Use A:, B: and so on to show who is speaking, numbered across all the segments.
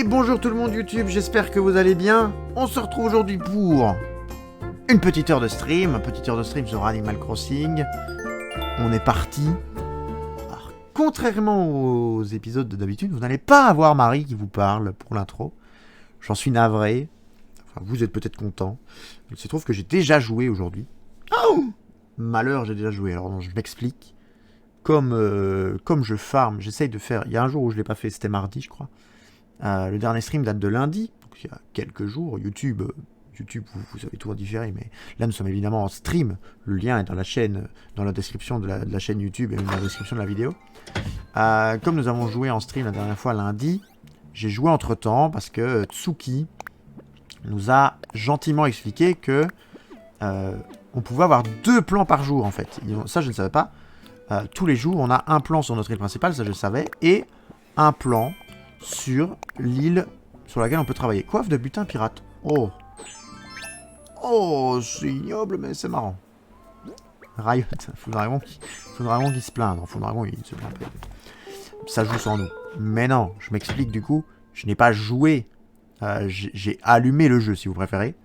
A: Et bonjour tout le monde YouTube, j'espère que vous allez bien. On se retrouve aujourd'hui pour une petite heure de stream, sur Animal Crossing. On est parti. Alors, contrairement aux épisodes d'habitude, vous n'allez pas avoir Marie qui vous parle pour l'intro. J'en suis navré. Enfin, vous êtes peut-être content. Il se trouve que j'ai déjà joué aujourd'hui. Oh, malheur, j'ai déjà joué. Alors non, je m'explique. Comme je farm, j'essaye de faire... Il y a un jour où je ne l'ai pas fait, c'était mardi je crois. Le dernier stream date de lundi, donc il y a quelques jours. YouTube vous avez tout en différé, mais là nous sommes évidemment en stream. Le lien est dans la chaîne, dans la description de la chaîne YouTube et dans la description de la vidéo. Comme nous avons joué en stream la dernière fois lundi, j'ai joué entre temps parce que Tsuki nous a gentiment expliqué que on pouvait avoir 2 plans par jour en fait. Ça je ne savais pas. Tous les jours on a un plan sur notre île principale, ça je le savais, et un plan sur l'île sur laquelle on peut travailler. Coiffe de butin pirate. Oh. Oh, c'est ignoble, mais c'est marrant. Riot. Fouddragon qui se plaindre. Fouddragon, il se plaint pas. Ça joue sans nous. Mais non, je m'explique du coup. Je n'ai pas joué. J'ai allumé le jeu, si vous préférez.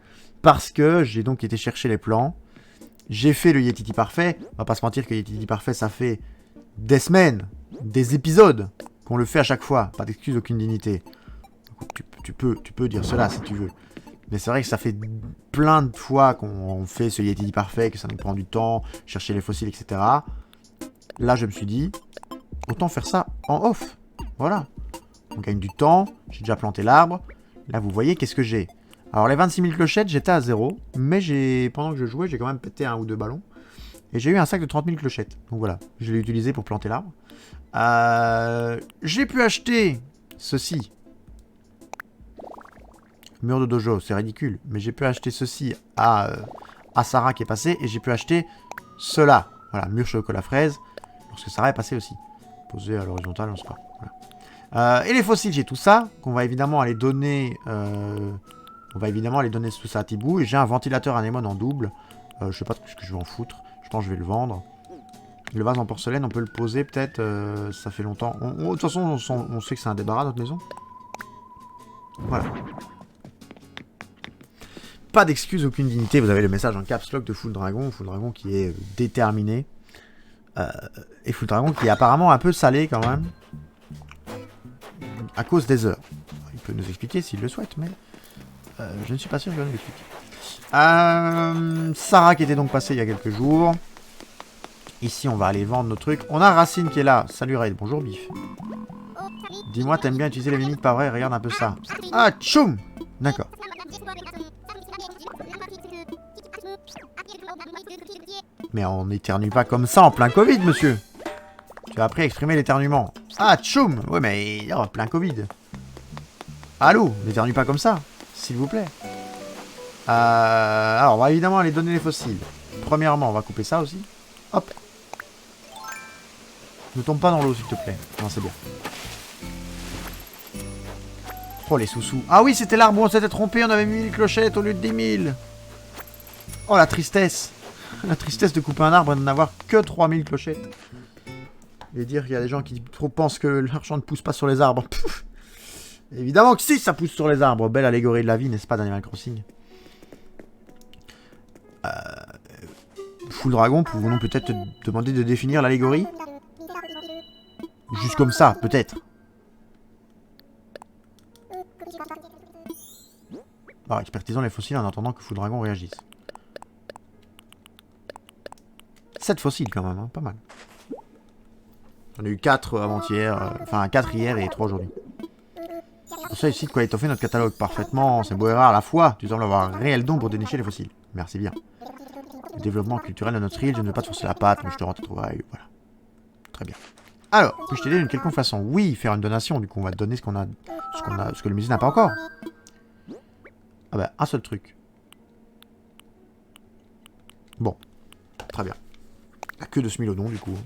A: Parce que j'ai donc été chercher les plans. J'ai fait le Yetiti Parfait. On va pas se mentir que Yetiti Parfait, ça fait des semaines, des épisodes qu'on le fait à chaque fois. Pas d'excuse, aucune dignité. Tu peux dire cela si tu veux. Mais c'est vrai que ça fait plein de fois qu'on fait ce Yetiti Parfait, que ça nous prend du temps, chercher les fossiles, etc. Là, je me suis dit, autant faire ça en off. Voilà. On gagne du temps, j'ai déjà planté l'arbre. Là, vous voyez, qu'est-ce que j'ai? Alors, les 26 000 clochettes, j'étais à 0. Mais pendant que je jouais, j'ai quand même pété 1 ou 2 ballons. Et j'ai eu un sac de 30 000 clochettes. Donc voilà, je l'ai utilisé pour planter l'arbre. J'ai pu acheter ceci. Mur de dojo, c'est ridicule. Mais j'ai pu acheter ceci à Sarah qui est passée. Et j'ai pu acheter cela. Voilà, mur chocolat fraise. Lorsque Sarah est passée aussi. Posé à l'horizontale, on sait pas. Voilà. Et les fossiles, j'ai tout ça. Qu'on va évidemment aller donner... On va évidemment aller donner tout ça à Tibou. Et j'ai un ventilateur anémone en double. Je sais pas ce que je vais en foutre. Je pense que je vais le vendre. Le vase en porcelaine, on peut le poser peut-être. Ça fait longtemps. De toute façon, on sait que c'est un débarras, notre maison. Voilà. Pas d'excuse, aucune dignité. Vous avez le message en caps lock de Fouddragon. Fouddragon qui est déterminé. Et Fouddragon qui est apparemment un peu salé quand même. À cause des heures. Il peut nous expliquer s'il le souhaite, mais je ne suis pas sûr qu'il va nous l'expliquer. Sarah qui était donc passée il y a quelques jours. Ici, on va aller vendre nos trucs. On a Racine qui est là. Salut Raid, bonjour Biff. Dis-moi, t'aimes bien utiliser les mimiques, pas vrai? Regarde un peu ça. Ah, tchoum! D'accord. Mais on n'éternue pas comme ça en plein Covid, monsieur. Tu as appris à exprimer l'éternuement. Ah, tchoum! Ouais, mais oh, plein Covid. Allô, n'éternue pas comme ça, s'il vous plaît. Alors, on va évidemment aller donner les fossiles. Premièrement, on va couper ça aussi. Hop. Ne tombe pas dans l'eau, s'il te plaît. Non, c'est bien. Oh, les sous-sous. Ah oui, c'était l'arbre où on s'était trompé. On avait mis 1000 clochettes au lieu de 10 000. Oh, la tristesse. La tristesse de couper un arbre et de n'avoir que 3000 clochettes. Et dire qu'il y a des gens qui pensent que l'argent ne pousse pas sur les arbres. Pff. Évidemment que si, ça pousse sur les arbres. Belle allégorie de la vie, n'est-ce pas, d'Animal Crossing? Fouddragon, pouvons-nous peut-être te demander de définir l'allégorie? Juste comme ça, peut-être. Alors, expertisons les fossiles en attendant que Fouddragon réagisse. 7 fossiles quand même, hein, pas mal. On a eu 4 avant-hier, enfin 4 hier et 3 aujourd'hui. C'est pour ça ici de quoi étoffer notre catalogue parfaitement, c'est beau et rare à la fois. Tu sembles avoir un réel don pour dénicher les fossiles. Merci bien. Le développement culturel de notre île, je ne veux pas te forcer la patte, mais je te rends tes trouvailles, voilà. Très bien. Alors, puis-je t'aider d'une quelconque façon? Oui, faire une donation, du coup on va te donner ce que le musée n'a pas encore. Ah bah, un seul truc. Bon, très bien. La queue de Smilodon, du coup.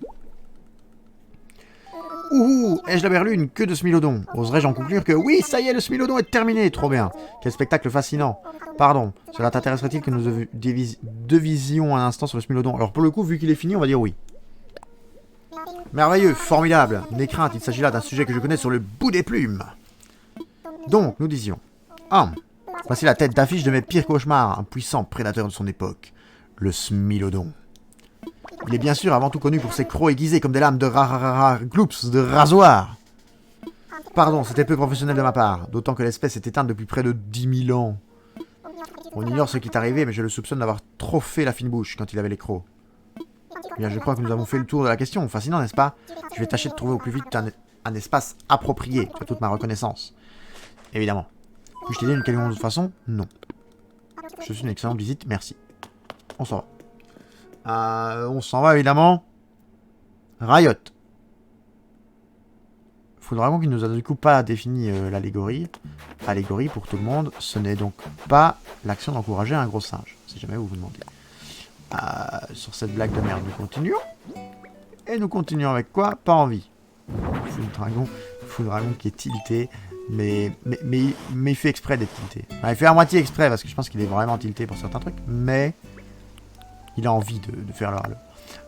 A: Ouhou, ai-je la berlue, une queue de Smilodon? Oserais-je en conclure que oui, ça y est, le Smilodon est terminé, trop bien. Quel spectacle fascinant. Pardon, cela t'intéresserait-il que nous devisions un instant sur le Smilodon? Alors pour le coup, vu qu'il est fini, on va dire oui. Merveilleux, formidable. N'aie crainte, il s'agit là d'un sujet que je connais sur le bout des plumes. Donc, nous disions... Ah, voici la tête d'affiche de mes pires cauchemars, un puissant prédateur de son époque, le Smilodon. Il est bien sûr avant tout connu pour ses crocs aiguisés comme des lames de gloops de rasoir. Pardon, c'était peu professionnel de ma part, d'autant que l'espèce est éteinte depuis près de 10 000 ans. On ignore ce qui est arrivé, mais je le soupçonne d'avoir trop fait la fine bouche quand il avait les crocs. Eh bien, je crois que nous avons fait le tour de la question. Fascinant, n'est-ce pas? Je vais tâcher de trouver au plus vite un espace approprié. Tu as toute ma reconnaissance. Évidemment. Puis-je t'aider d'une quelconque façon? Non. Je suis une excellente visite, merci. On s'en va. On s'en va, évidemment. Riot. Full Dragon qui nous a du coup pas défini l'allégorie. Allégorie pour tout le monde, ce n'est donc pas l'action d'encourager un gros singe, si jamais vous vous demandez. Sur cette blague de merde, nous continuons. Et nous continuons avec quoi? Pas envie. Full Dragon qui est tilté, mais il fait exprès d'être tilté. Enfin, il fait à moitié exprès, parce que je pense qu'il est vraiment tilté pour certains trucs, mais il a envie de faire le halo.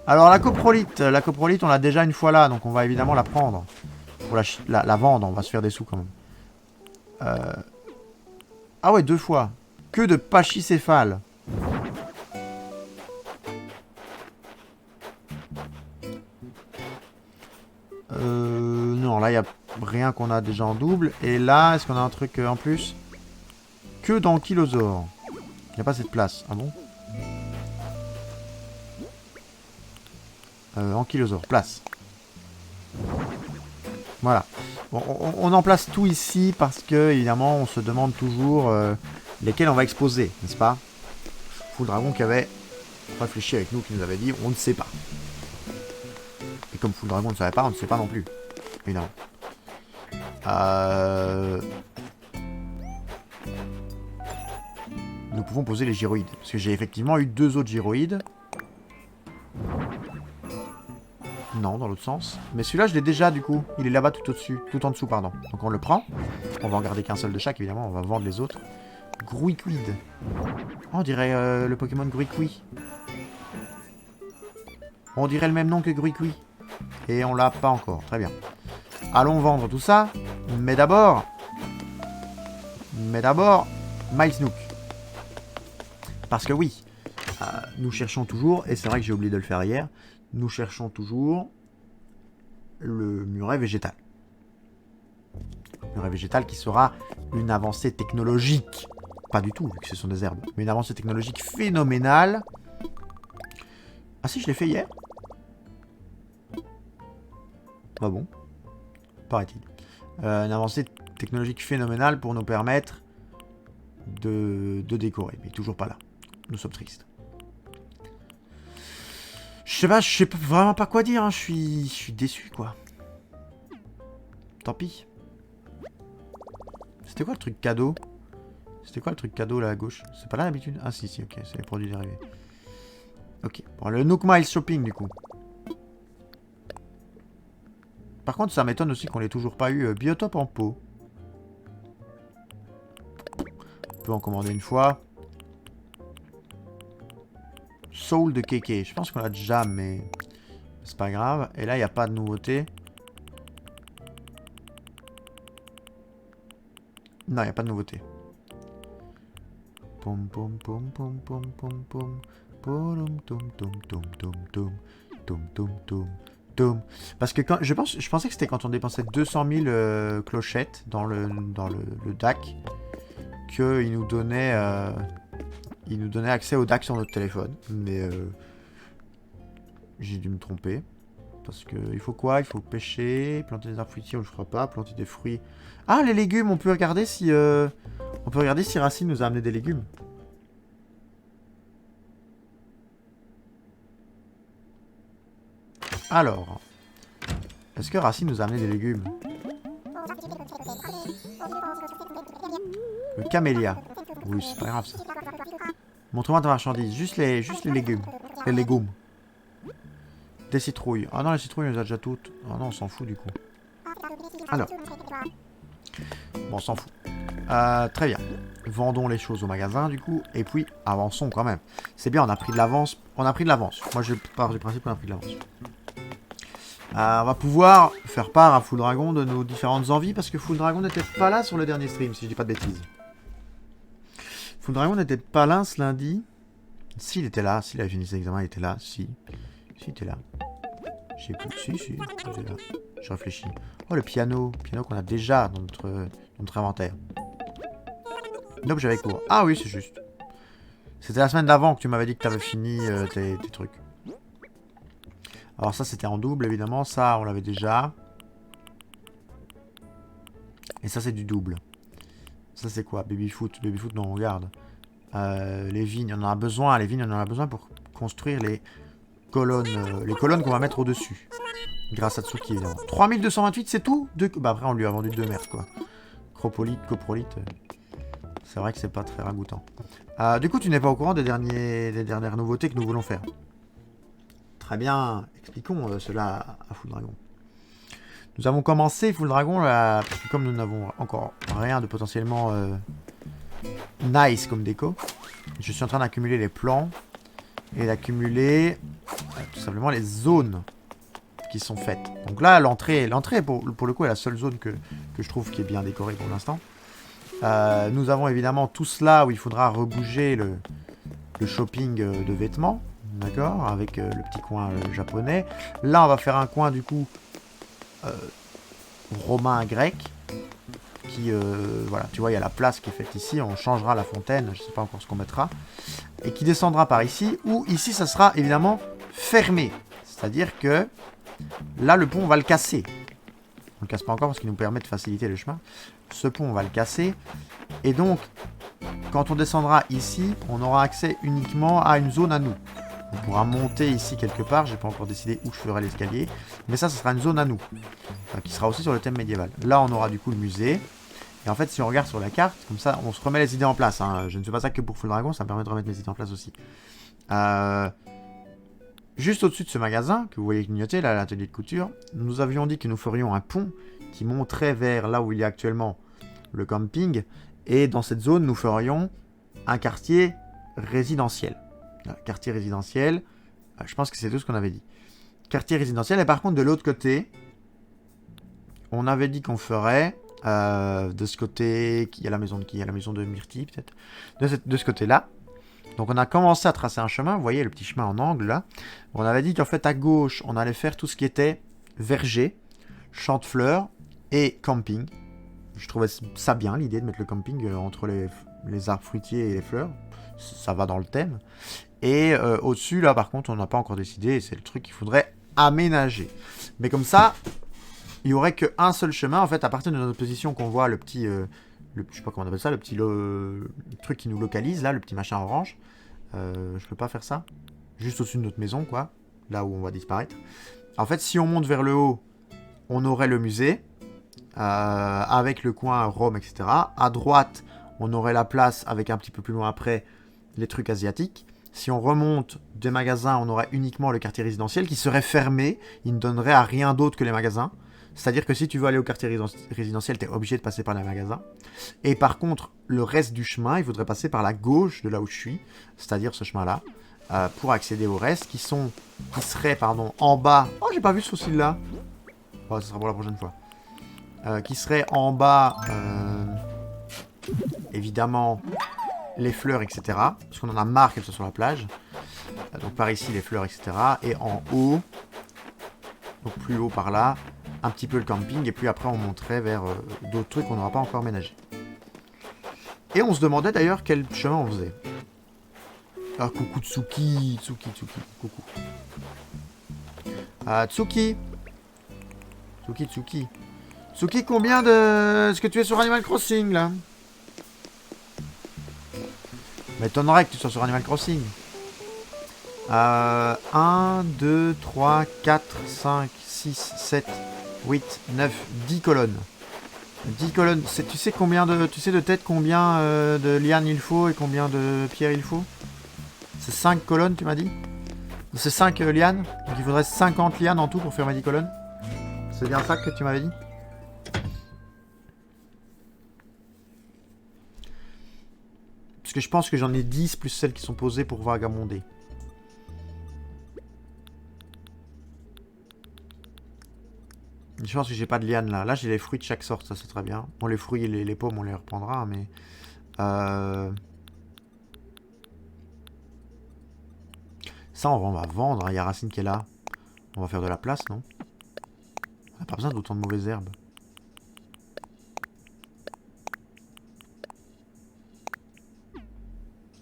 A: Alors la coprolite, on l'a déjà une fois là, donc on va évidemment la prendre. Pour la vendre, on va se faire des sous quand même. Ah ouais, 2 fois. Que de pachycéphale. Non, là, il n'y a rien qu'on a déjà en double. Et là, est-ce qu'on a un truc en plus? Que d'ankylosaure. Il n'y a pas cette place. Ah bon? Ankylosaure, place. Voilà. Bon, on en place tout ici parce que, évidemment, on se demande toujours lesquels on va exposer, n'est-ce pas? Full Dragon qui avait réfléchi avec nous, qui nous avait dit on ne sait pas. Et comme Full Dragon ne savait pas, on ne sait pas non plus. Évidemment. Nous pouvons poser les gyroïdes. Parce que j'ai effectivement eu 2 autres gyroïdes. Non, dans l'autre sens. Mais celui-là, je l'ai déjà, du coup. Il est là-bas tout au-dessus. Tout en dessous, pardon. Donc on le prend. On va en garder qu'un seul de chaque, évidemment. On va vendre les autres. Gruiquid. Oh, on dirait le Pokémon Gruiqui. On dirait le même nom que Gruiqui. Et on l'a pas encore. Très bien. Allons vendre tout ça. Mais d'abord... Milesnook. Parce que oui, nous cherchons toujours, et c'est vrai que j'ai oublié de le faire hier, nous cherchons toujours le muret végétal. Le muret végétal qui sera une avancée technologique. Pas du tout, vu que ce sont des herbes. Mais une avancée technologique phénoménale. Ah si, je l'ai fait hier. Pas bon. Paraît-il. Une avancée technologique phénoménale pour nous permettre de décorer. Mais toujours pas là. Nous sommes tristes. Je sais vraiment pas quoi dire. Hein. Je suis déçu, quoi. Tant pis. C'était quoi le truc cadeau? C'était quoi le truc cadeau là à gauche? C'est pas là d'habitude? Ah si, ok, c'est les produits dérivés. Ok, bon, le Nook Miles Shopping du coup. Par contre, ça m'étonne aussi qu'on l'ait toujours pas eu. Biotope en pot. On peut en commander une fois. Soul de Keke. Je pense qu'on l'a déjà, mais c'est pas grave. Et là, il n'y a pas de nouveauté. Non, il n'y a pas de nouveauté. Pom pom pom pom pom pom pom pom tom tom tom tom tom tom tom tom tom. Parce que quand je pensais que c'était quand on dépensait 200 000 clochettes dans le DAC qu'il nous donnait accès au DAC sur notre téléphone. Mais j'ai dû me tromper. Parce que il faut quoi? Il faut pêcher, planter des arbres fruitiers, on le fera pas, planter des fruits. Ah, les légumes, on peut regarder si Racine nous a amené des légumes. Alors, est-ce que Racine nous a amené des légumes? Le camélia. Oui, c'est pas grave ça. Montre-moi ta marchandise. Juste les légumes. Les légumes. Des citrouilles. Ah non, les citrouilles, on les a déjà toutes. Ah non, on s'en fout du coup. Alors. Bon, on s'en fout. Très bien. Vendons les choses au magasin du coup. Et puis, avançons quand même. C'est bien, on a pris de l'avance. Moi, je pars du principe qu'on a pris de l'avance. On va pouvoir faire part à Full Dragon de nos différentes envies, parce que Full Dragon n'était pas là sur le dernier stream, si je dis pas de bêtises. Full Dragon n'était pas là ce lundi. S'il était là, s'il avait fini ses examens, il était là, si. Si, il était là. Je sais plus, si, il était là. Je réfléchis. Oh, le piano qu'on a déjà dans notre inventaire. Donc j'avais cours. Ah oui, c'est juste. C'était la semaine d'avant que tu m'avais dit que tu avais fini tes trucs. Alors ça, c'était en double, évidemment. Ça, on l'avait déjà. Et ça, c'est du double. Ça, c'est quoi? Babyfoot. Babyfoot, non, on regarde. Les vignes, on en a besoin. Les vignes, on en a besoin pour construire les colonnes qu'on va mettre au-dessus. Grâce à Tsuki, évidemment. 3228, c'est tout? Bah après, on lui a vendu 2 merdes, quoi. Cropolite, coprolite. C'est vrai que c'est pas très ragoûtant. Du coup, tu n'es pas au courant des dernières nouveautés que nous voulons faire. Très bien. Expliquons cela à Full Dragon. Nous avons commencé Full Dragon, parce que comme nous n'avons encore rien de potentiellement nice comme déco, je suis en train d'accumuler les plans et d'accumuler tout simplement les zones qui sont faites. Donc là, l'entrée pour le coup est la seule zone que je trouve qui est bien décorée pour l'instant. Nous avons évidemment tout cela où il faudra rebouger le shopping de vêtements, d'accord, avec le petit coin japonais. Là, on va faire un coin du coup romain grec qui, voilà, tu vois, il y a la place qui est faite ici. On changera la fontaine, je sais pas encore ce qu'on mettra, et qui descendra par ici. Ou ici, ça sera évidemment fermé, c'est-à-dire que là, le pont, on va le casser. On le casse pas encore parce qu'il nous permet de faciliter le chemin. Ce pont, on va le casser. Et donc, quand on descendra ici, on aura accès uniquement à une zone à nous. On pourra monter ici quelque part. J'ai pas encore décidé où je ferai l'escalier. Mais ça, ce sera une zone à nous. Qui sera aussi sur le thème médiéval. Là, on aura du coup le musée. Et en fait, si on regarde sur la carte, comme ça, on se remet les idées en place. Hein. Je ne fais pas ça que pour Full Dragon. Ça me permet de remettre mes idées en place aussi. Juste au-dessus de ce magasin, que vous voyez clignoter, là, l'atelier de couture, nous avions dit que nous ferions un pont qui monterait vers là où il y a actuellement le camping. Et dans cette zone, nous ferions un quartier résidentiel. Quartier résidentiel, je pense que c'est tout ce qu'on avait dit. Quartier résidentiel, et par contre, de l'autre côté, on avait dit qu'on ferait, de ce côté, il y a la maison de qui? Il y a la maison de Myrtille, peut-être. De ce côté-là. Donc on a commencé à tracer un chemin, vous voyez le petit chemin en angle là. On avait dit qu'en fait à gauche, on allait faire tout ce qui était verger, champ de fleurs et camping. Je trouvais ça bien, l'idée de mettre le camping entre les arbres fruitiers et les fleurs. Ça va dans le thème. Et au-dessus, là, par contre, on n'a pas encore décidé. C'est le truc qu'il faudrait aménager. Mais comme ça, il n'y aurait qu'un seul chemin. En fait, à partir de notre position qu'on voit le petit... je sais pas comment on appelle ça, le petit truc qui nous localise, là, le petit machin orange. Je peux pas faire ça. Juste au-dessus de notre maison, quoi. Là où on va disparaître. En fait, si on monte vers le haut, on aurait le musée. Avec le coin Rome, etc. À droite, on aurait la place avec un petit peu plus loin après les trucs asiatiques. Si on remonte des magasins, on aurait uniquement le quartier résidentiel qui serait fermé. Il ne donnerait à rien d'autre que les magasins. C'est-à-dire que si tu veux aller au quartier résidentiel, tu es obligé de passer par les magasins. Et par contre, le reste du chemin, il faudrait passer par la gauche de là où je suis, c'est-à-dire ce chemin-là, pour accéder au reste, qui serait en bas. Oh, j'ai pas vu ce fossile-là. Oh, ça sera pour la prochaine fois. Qui serait en bas, évidemment, les fleurs, etc. Parce qu'on en a marre qu'elles soient sur la plage. Donc par ici, les fleurs, etc. Et en haut, donc plus haut par là, un petit peu le camping. Et puis après, on monterait vers d'autres trucs qu'on n'aura pas encore ménagés. Et on se demandait d'ailleurs quel chemin on faisait. Ah, coucou Tsuki, coucou. Tsuki. Tsuki, combien de... Est-ce que tu es sur Animal Crossing, là? M'étonnerait que tu sois sur Animal Crossing. 1, 2, 3, 4, 5, 6, 7, 8, 9, 10 colonnes. 10 colonnes. Tu sais de tête combien de lianes il faut et combien de pierres il faut? C'est 5 colonnes, tu m'as dit? C'est 5 lianes. Donc il faudrait 50 lianes en tout pour faire mes 10 colonnes. C'est bien ça que tu m'avais dit? Parce que je pense que j'en ai 10 plus celles qui sont posées pour vagabonder. Je pense que j'ai pas de liane là. Là, j'ai les fruits de chaque sorte, ça c'est très bien. Bon, les fruits et les pommes, on les reprendra, hein, mais... Ça, on va vendre. Il y a Racine qui est là. On va faire de la place, non? On n'a pas besoin d'autant de mauvaises herbes.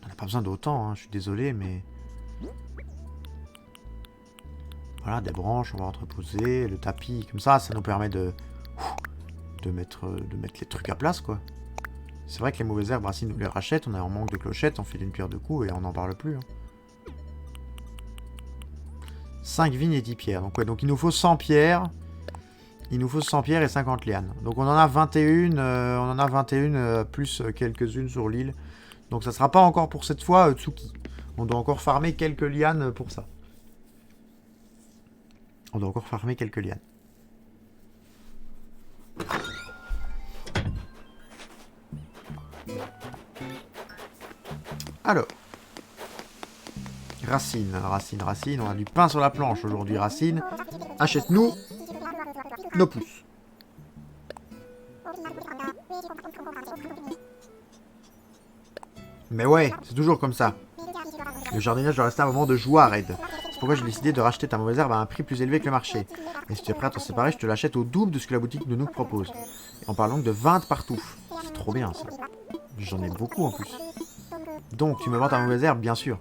A: On n'a pas besoin d'autant, hein. Je suis désolé, mais... Voilà, des branches, on va entreposer, le tapis, comme ça nous permet de mettre les trucs à place, quoi. C'est vrai que les mauvaises herbes, Racine nous les rachète, on est en manque de clochettes, on fait d'une pierre deux coups et on n'en parle plus. Hein. 5 vignes et 10 pierres. Donc, ouais, donc il nous faut 100 pierres. Il nous faut 100 pierres et 50 lianes. Donc on en a 21, plus quelques-unes sur l'île. Donc ça sera pas encore pour cette fois Tsuki. On doit encore farmer quelques lianes pour ça. On doit encore farmer quelques lianes. Alors. Racine. On a du pain sur la planche aujourd'hui, Racine. Achète-nous nos pousses. Mais ouais, c'est toujours comme ça. Le jardinage doit rester un moment de joie, Red. C'est pourquoi j'ai décidé de racheter ta mauvaise herbe à un prix plus élevé que le marché. Et si tu es prêt à t'en séparer, je te l'achète au double de ce que la boutique de nous propose. Et on parle donc de 20 par touffe. C'est trop bien, ça. J'en ai beaucoup, en plus. Donc, tu me vends ta mauvaise herbe, bien sûr.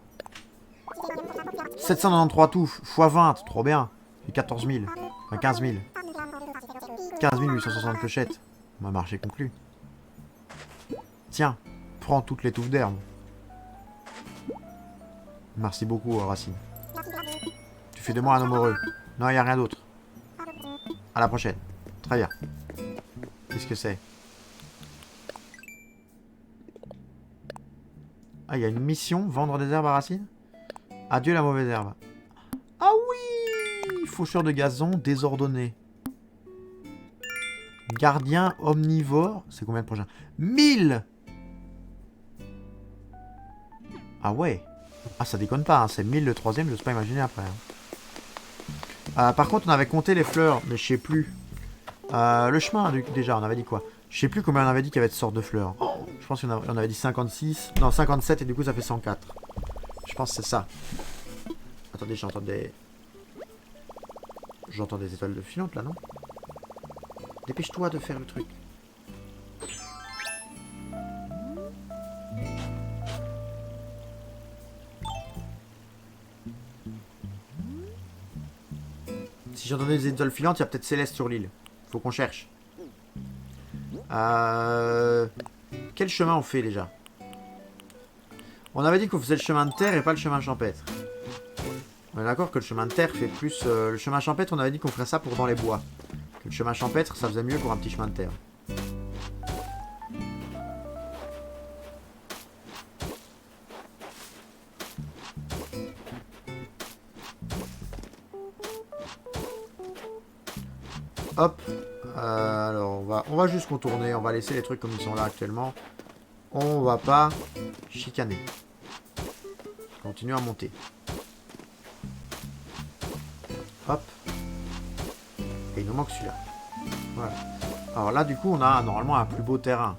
A: 793 touffes, x 20, trop bien. C'est 14 000. Enfin, 15 000. 15 860 clochettes. Ma marché conclu. Tiens, prends toutes les touffes d'herbe. Merci beaucoup, Racine. Tu fais de moi un homme heureux. Non, il n'y a rien d'autre. À la prochaine. Très bien. Qu'est-ce que c'est? Ah, il y a une mission, vendre des herbes à Racine? Adieu la mauvaise herbe. Ah oui! Faucheur de gazon désordonné. Gardien omnivore. C'est combien de prochains? 1000! Ah ouais. Ah, ça déconne pas, hein. C'est 1000 le troisième, je n'ose pas imaginer après. Hein. Par contre, on avait compté les fleurs, mais je sais plus. Le chemin, déjà, on avait dit quoi? Je sais plus combien on avait dit qu'il y avait de sortes de fleurs. Je pense qu'on avait dit 56. Non, 57, et du coup, ça fait 104. Je pense que c'est ça. Attendez, j'entends des... J'entends des étoiles de filantes, là, non? Dépêche-toi de faire le truc. Si j'entendais des étoiles filantes, il y a peut-être Céleste sur l'île. Faut qu'on cherche. Quel chemin on fait, déjà? On avait dit qu'on faisait le chemin de terre et pas le chemin champêtre. On est d'accord que le chemin de terre fait plus... le chemin champêtre, on avait dit qu'on ferait ça pour dans les bois. Que le chemin champêtre, ça faisait mieux pour un petit chemin de terre. Hop. Alors, on va juste contourner. On va laisser les trucs comme ils sont là actuellement. On va pas chicaner. Continue à monter. Hop. Et il nous manque celui-là. Voilà. Alors là, du coup, on a normalement un plus beau terrain.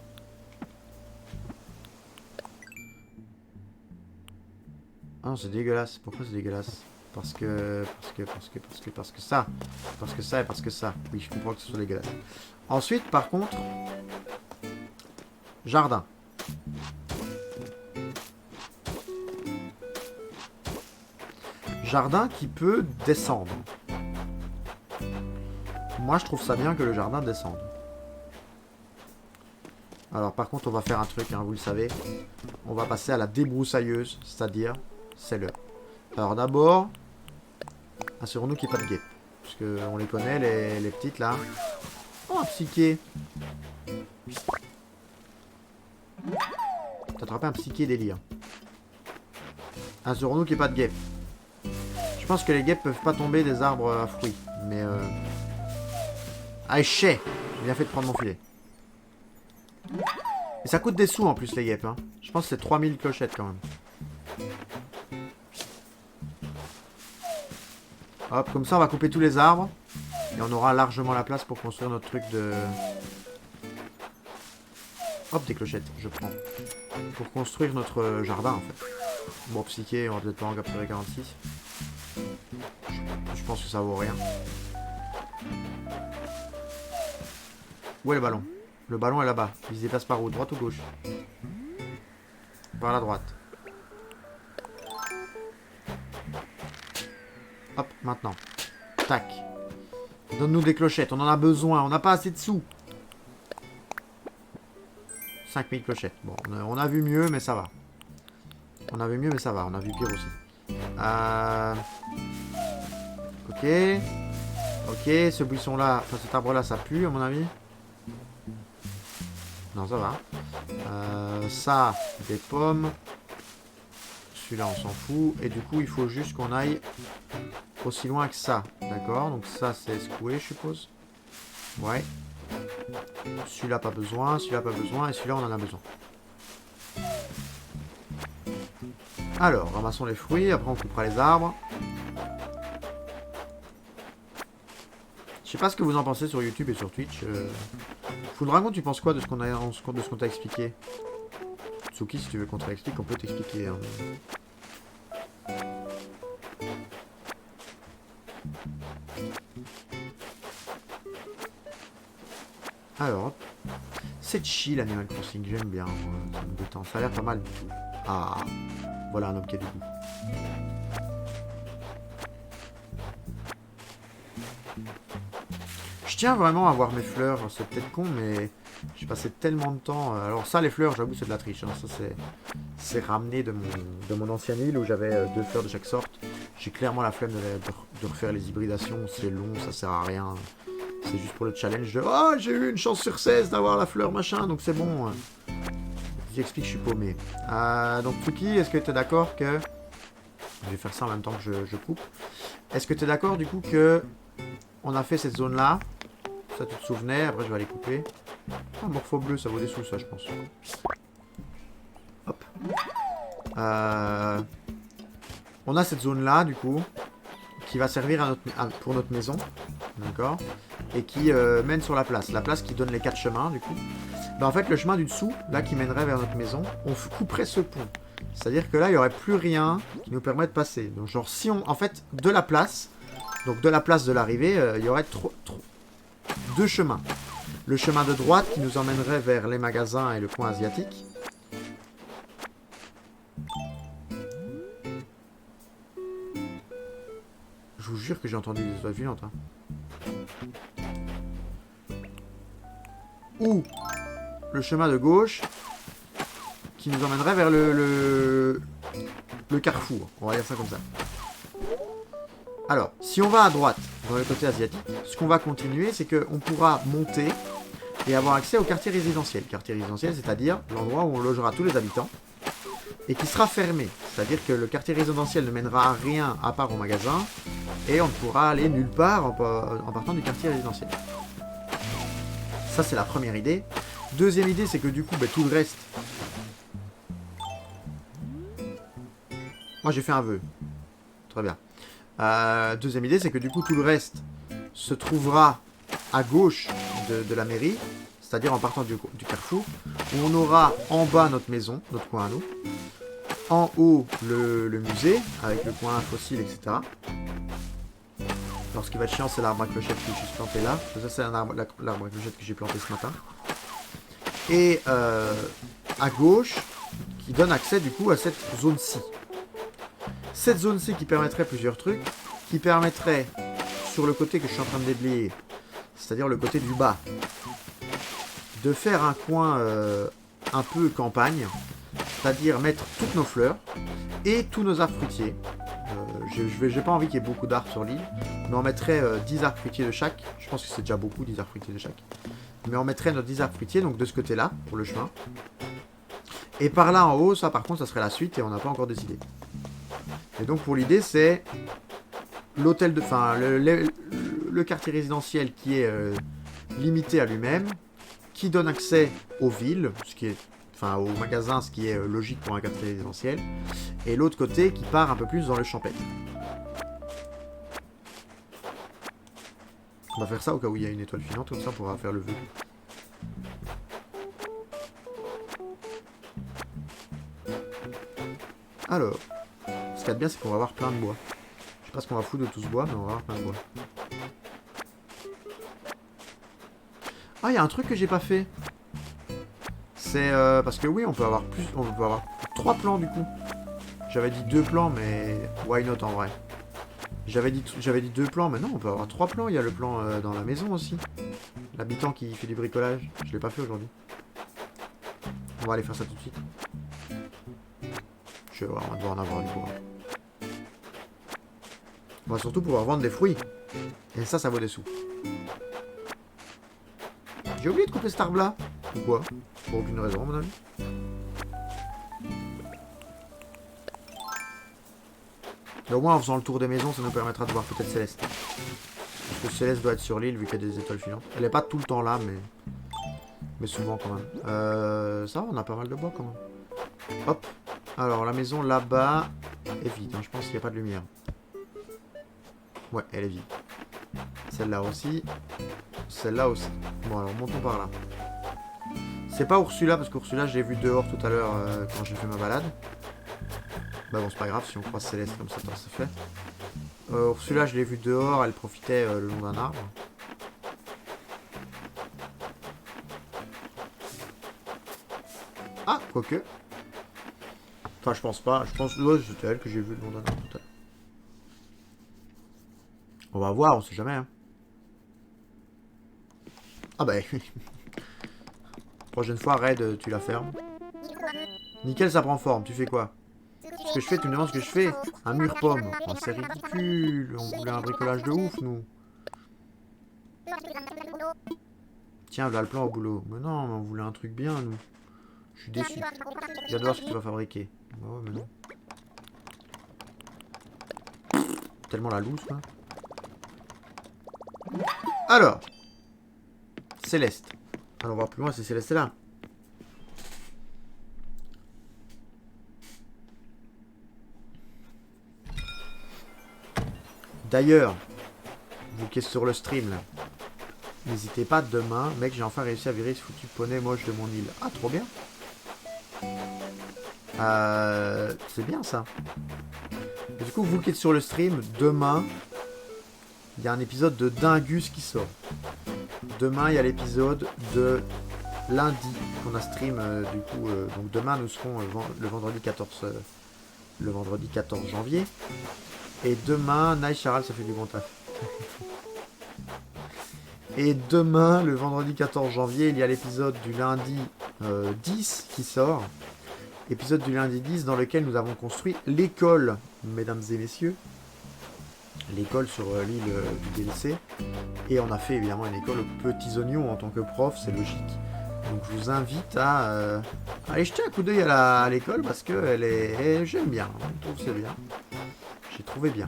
A: Ah non, c'est dégueulasse. Pourquoi c'est dégueulasse? Parce que ça. Parce que ça et parce que ça. Oui, je comprends que ce soit dégueulasse. Ensuite, par contre... Jardin. Jardin qui peut descendre. Moi, je trouve ça bien que le jardin descende. Alors, par contre, on va faire un truc, hein, vous le savez. On va passer à la débroussailleuse, c'est-à-dire, c'est l'heure. Alors, d'abord, assurons-nous qu'il n'y ait pas de guêpes. Parce qu'on les connaît, les petites, là. Oh, un psyché. T'as attrapé un psyché délire. Assurons-nous qu'il n'y ait pas de guêpes. Je pense que les guêpes peuvent pas tomber des arbres à fruits. Mais ah, chais. J'ai bien fait de prendre mon filet. Et ça coûte des sous en plus les guêpes. Hein. Je pense que c'est 3000 clochettes quand même. Hop, comme ça on va couper tous les arbres. Et on aura largement la place pour construire notre truc de... Hop, des clochettes, je prends. Pour construire notre jardin, en fait. Bon, psyché, on va peut-être pas en capturer 46. Je pense que ça vaut rien. Où est le ballon? Le ballon est là-bas. Il se déplace par où? Droite ou gauche? Par la droite. Hop, maintenant. Tac. Donne-nous des clochettes, on en a besoin, on n'a pas assez de sous. 5000 clochettes. Bon, on a vu mieux, mais ça va. On a vu mieux, mais ça va. On a vu pire aussi. Ok. Ok, ce buisson-là, enfin cet arbre-là, ça pue, à mon avis. Non, ça va. Ça, des pommes. Celui-là, on s'en fout. Et du coup, il faut juste qu'on aille aussi loin que ça. D'accord? Donc ça, c'est secoué, je suppose. Ouais. Celui-là, pas besoin. Celui-là, pas besoin. Et celui-là, on en a besoin. Alors, ramassons les fruits. Après, on coupera les arbres. Je sais pas ce que vous en pensez sur YouTube et sur Twitch. Full Dragon, tu penses quoi de ce qu'on t'a expliqué? Tsuki, si tu veux qu'on te réexplique, on peut t'expliquer. Hein. Alors, c'est chill Animal Crossing, j'aime bien. Ça me détend, ça a l'air pas mal du tout. Ah, voilà un homme qui a du goût. Je tiens vraiment à voir mes fleurs, c'est peut-être con, mais j'ai passé tellement de temps... Alors ça, les fleurs, j'avoue, c'est de la triche. Hein. Ça, c'est ramené de mon ancienne île où j'avais 2 fleurs de chaque sorte. J'ai clairement la flemme de refaire les hybridations, c'est long, ça sert à rien. C'est juste pour le challenge de « Oh, j'ai eu une chance sur 16 d'avoir la fleur, machin, donc c'est bon. » J'explique, je suis paumé. Donc Tuki, est-ce que tu es d'accord que... Je vais faire ça en même temps que je coupe. Est-ce que tu es d'accord du coup que... On a fait cette zone-là. Ça, tu te souvenais. Après, je vais aller couper. Ah, morpho bleu, ça vaut des sous, ça, je pense. Hop. On a cette zone-là, du coup, qui va servir pour notre maison. D'accord. Et qui mène sur la place. La place qui donne les 4 chemins, du coup. Ben, en fait, le chemin du dessous, là, qui mènerait vers notre maison, on couperait ce pont. C'est-à-dire que là, il n'y aurait plus rien qui nous permet de passer. Donc, genre, si on... En fait, de la place... Donc de la place de l'arrivée, il y aurait 2 chemins. Le chemin de droite qui nous emmènerait vers les magasins et le coin asiatique. Je vous jure que j'ai entendu des oiseaux violentes. Hein. Ou le chemin de gauche qui nous emmènerait vers le carrefour. On va dire ça comme ça. Alors, si on va à droite, dans le côté asiatique, ce qu'on va continuer, c'est qu'on pourra monter et avoir accès au quartier résidentiel. Quartier résidentiel, c'est-à-dire l'endroit où on logera tous les habitants et qui sera fermé. C'est-à-dire que le quartier résidentiel ne mènera à rien à part au magasin et on ne pourra aller nulle part en partant du quartier résidentiel. Ça, c'est la première idée. Deuxième idée, c'est que du coup, tout le reste... Moi, j'ai fait un vœu. Très bien. Deuxième idée, c'est que du coup tout le reste se trouvera à gauche de la mairie, c'est-à-dire en partant du carrefour, où on aura en bas notre maison, notre coin à nous, en haut le musée, avec le coin fossile, etc. Alors ce qui va être chiant, c'est l'arbre à clochette que j'ai planté là. Ça, c'est l'arbre à clochette que j'ai planté ce matin. Et à gauche, qui donne accès du coup à cette zone-ci. Cette zone-ci qui permettrait plusieurs trucs, qui permettrait, sur le côté que je suis en train de déblayer, c'est-à-dire le côté du bas, de faire un coin un peu campagne, c'est-à-dire mettre toutes nos fleurs et tous nos arbres fruitiers. J'ai pas envie qu'il y ait beaucoup d'arbres sur l'île, mais on mettrait 10 arbres fruitiers de chaque. Je pense que c'est déjà beaucoup, 10 arbres fruitiers de chaque. Mais on mettrait nos 10 arbres fruitiers, donc de ce côté-là, pour le chemin. Et par là en haut, ça par contre, ça serait la suite et on n'a pas encore décidé. Et donc pour l'idée, c'est l'hôtel de, enfin le quartier résidentiel qui est limité à lui-même, qui donne accès aux villes, ce qui est, enfin aux magasins, ce qui est logique pour un quartier résidentiel, et l'autre côté qui part un peu plus dans le champêtre. On va faire ça au cas où il y a une étoile filante, comme ça on pourra faire le vœu. Alors, ce qu'il y a de bien, c'est qu'on va avoir plein de bois. Je sais pas ce qu'on va foutre de tout ce bois, mais on va avoir plein de bois. Ah, il y a un truc que j'ai pas fait. C'est parce que oui, on peut avoir 3 plans du coup. J'avais dit 2 plans, mais why not en vrai. J'avais dit 2 plans, mais non, on peut avoir 3 plans. Il y a le plan dans la maison aussi. L'habitant qui fait du bricolage. Je l'ai pas fait aujourd'hui. On va aller faire ça tout de suite. Je vais voir, on va devoir en avoir du coup. On va surtout pouvoir vendre des fruits. Et ça vaut des sous. J'ai oublié de couper cet arbre-là. Pourquoi? Pour aucune raison, à mon avis. Et au moins, en faisant le tour des maisons, ça nous permettra de voir peut-être Céleste. Parce que Céleste doit être sur l'île, vu qu'il y a des étoiles filantes. Elle est pas tout le temps là, mais souvent quand même. Ça va, on a pas mal de bois quand même. Hop. Alors, la maison là-bas est vide. Hein. Je pense qu'il n'y a pas de lumière. Ouais, elle est vide. Celle-là aussi. Celle-là aussi. Bon, alors montons par là. C'est pas Ursula, parce qu'Ursula, je l'ai vu dehors tout à l'heure quand j'ai fait ma balade. Bah bon, c'est pas grave, si on croise Céleste comme ça, c'est fait. Ursula, je l'ai vu dehors, elle profitait le long d'un arbre. Ah, quoique. Enfin, je pense pas. Je pense que c'était elle que j'ai vu le long d'un arbre tout à l'heure. On va voir, on sait jamais. Hein. Ah bah... Prochaine fois, Red, tu la fermes. Nickel, ça prend forme. Tu fais quoi? Ce que je fais, tu me demandes ce que je fais? Un mur pomme. Oh, c'est ridicule. On voulait un bricolage de ouf, nous. Tiens, voilà le plan au boulot. Mais non, mais on voulait un truc bien, nous. Je suis déçu. J'adore ce que tu vas fabriquer. Bah ouais, mais non. Tellement la loose, quoi. Alors. Céleste. Allons voir plus loin si Céleste est là. D'ailleurs, vous qui êtes sur le stream là, n'hésitez pas demain, mec, j'ai enfin réussi à virer ce foutu poney moche de mon île. Ah, trop bien. C'est bien ça. Et du coup, vous qui êtes sur le stream, demain, il y a un épisode de Dingus qui sort. Demain, il y a l'épisode de lundi qu'on a stream du coup. Donc demain, nous serons le vendredi 14 janvier. Et demain, Nice Charal, ça fait du bon taf. Et demain, le vendredi 14 janvier, il y a l'épisode du lundi 10 qui sort. Épisode du lundi 10 dans lequel nous avons construit l'école, mesdames et messieurs. L'école sur l'île du DLC. Et on a fait évidemment une école aux petits oignons en tant que prof, c'est logique. Donc je vous invite à aller jeter un coup d'œil à l'école parce que elle est, j'aime bien, je trouve que c'est bien. J'ai trouvé bien.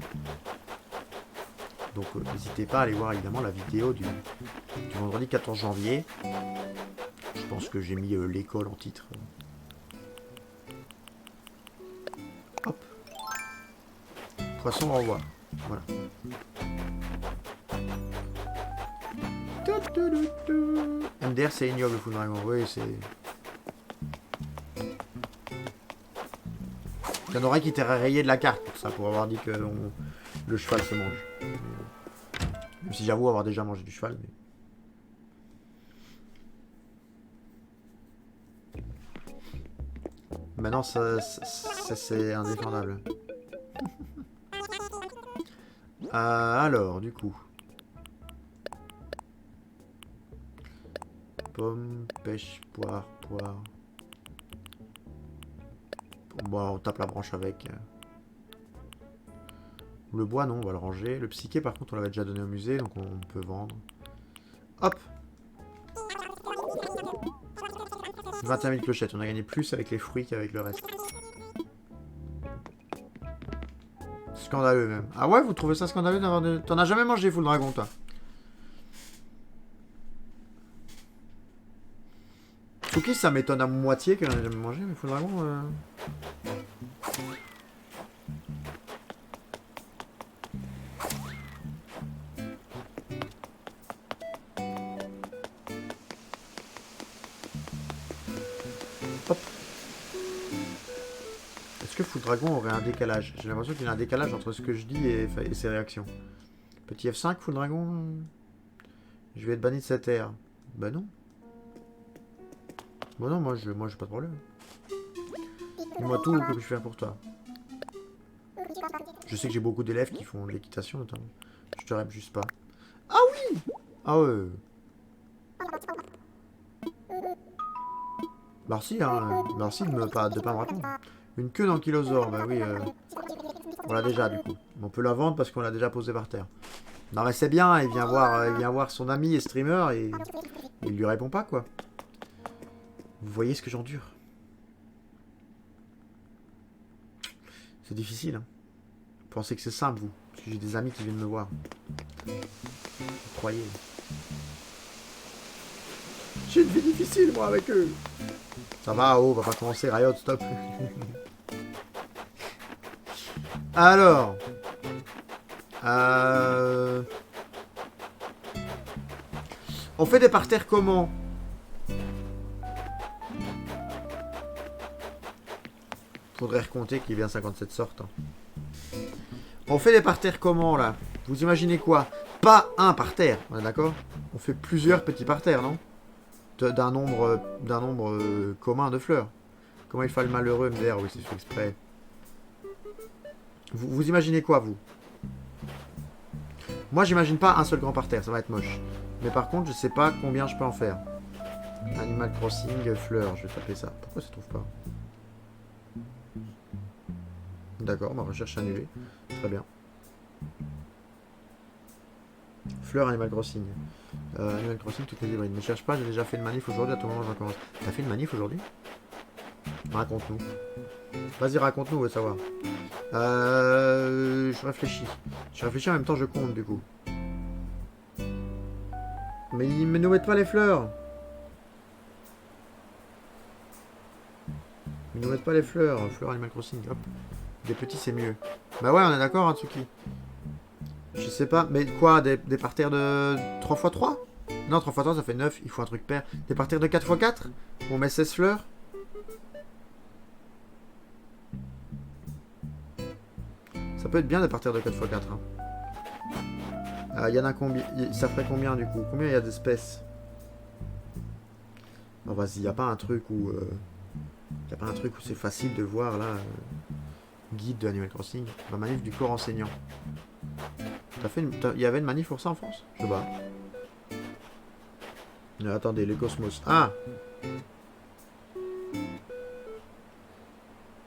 A: Donc n'hésitez pas à aller voir évidemment la vidéo du vendredi 14 janvier. Je pense que j'ai mis l'école en titre. Hop. Poisson au revoir. Voilà. MDR c'est ignoble, Full Dragon. Oui, c'est... Il y en aurait qui t'auraient rayé de la carte pour ça, pour avoir dit que le cheval se mange. Même si j'avoue avoir déjà mangé du cheval, mais... Maintenant, c'est indéfendable. Alors, du coup... Pomme, pêche, poire, poire... Bon, on tape la branche avec. Le bois, non, on va le ranger. Le psyché, par contre, on l'avait déjà donné au musée, donc on peut vendre. Hop. 21 000 clochettes. On a gagné plus avec les fruits qu'avec le reste. Scandaleux, même. Ah ouais, vous trouvez ça scandaleux d'avoir de... T'en as jamais mangé, Full Dragon, toi? Cookies, ça m'étonne à moitié qu'elle en ait jamais mangé, mais Full Dragon... Est-ce que Full Dragon aurait un décalage? J'ai l'impression qu'il y a un décalage entre ce que je dis et ses réactions. Petit F5, Full Dragon. Je vais être banni de cette ère. Bah non. Bon non, moi j'ai pas de problème. Dis-moi tout, que puis-je faire pour toi? Je sais que j'ai beaucoup d'élèves qui font de l'équitation notamment. Je te rêve juste pas. Ah oui! Ah ouais. Merci, hein. Merci de pas me répondre. Une queue d'ankylosaure, bah oui. On l'a déjà du coup. On peut la vendre parce qu'on l'a déjà posée par terre. Non mais c'est bien, il vient voir son ami et streamer et il lui répond pas quoi. Vous voyez ce que j'endure? C'est difficile. Hein. Vous pensez que c'est simple vous? Parce que j'ai des amis qui viennent me voir. Vous croyez? J'ai une vie difficile moi avec eux. Ça va, oh, on va pas commencer, Riot, stop. Alors. On fait des parterres comment? Faudrait recompter qu'il y ait bien 57 sortes. Hein. On fait des parterres comment là? Vous imaginez quoi? Pas un parterre, on est d'accord? On fait plusieurs petits parterres, non? D'un nombre commun de fleurs. Comment il fait le malheureux MDR? Oui, c'est fait exprès. Vous imaginez quoi, vous? Moi, j'imagine pas un seul grand parterre, ça va être moche. Mais par contre, je sais pas combien je peux en faire. Animal Crossing, fleurs, je vais taper ça. Pourquoi ça se trouve pas? D'accord, ma recherche annulée. Très bien. Fleurs Animal Crossing. Animal Crossing, toutes les hybrides. Ne cherche pas, j'ai déjà fait une manif aujourd'hui, à tout moment je recommence. T'as fait une manif aujourd'hui? Raconte-nous. Vas-y, raconte-nous, on veut savoir. Je réfléchis. Je réfléchis en même temps, je compte du coup. Mais ils ne nous mettent pas les fleurs. Ils nous mettent pas les fleurs. Fleurs Animal Crossing, hop. Des petits, c'est mieux. Bah ouais, on est d'accord, hein, Tsuki. Je sais pas, mais quoi, des parterres de 3x3? Non, 3x3, ça fait 9, il faut un truc pair. Des parterres de 4x4? On met 16 fleurs? Ça peut être bien des parterres de 4x4. Il y en a combien? Ça ferait combien du coup? Combien il y a d'espèces? Bon, vas-y, il a pas un truc où... y a pas un truc où c'est facile de voir là. Guide de Animal Crossing. La manif du corps enseignant. Il y avait une manif pour ça en France? Je sais pas. Attendez, les cosmos. Ah!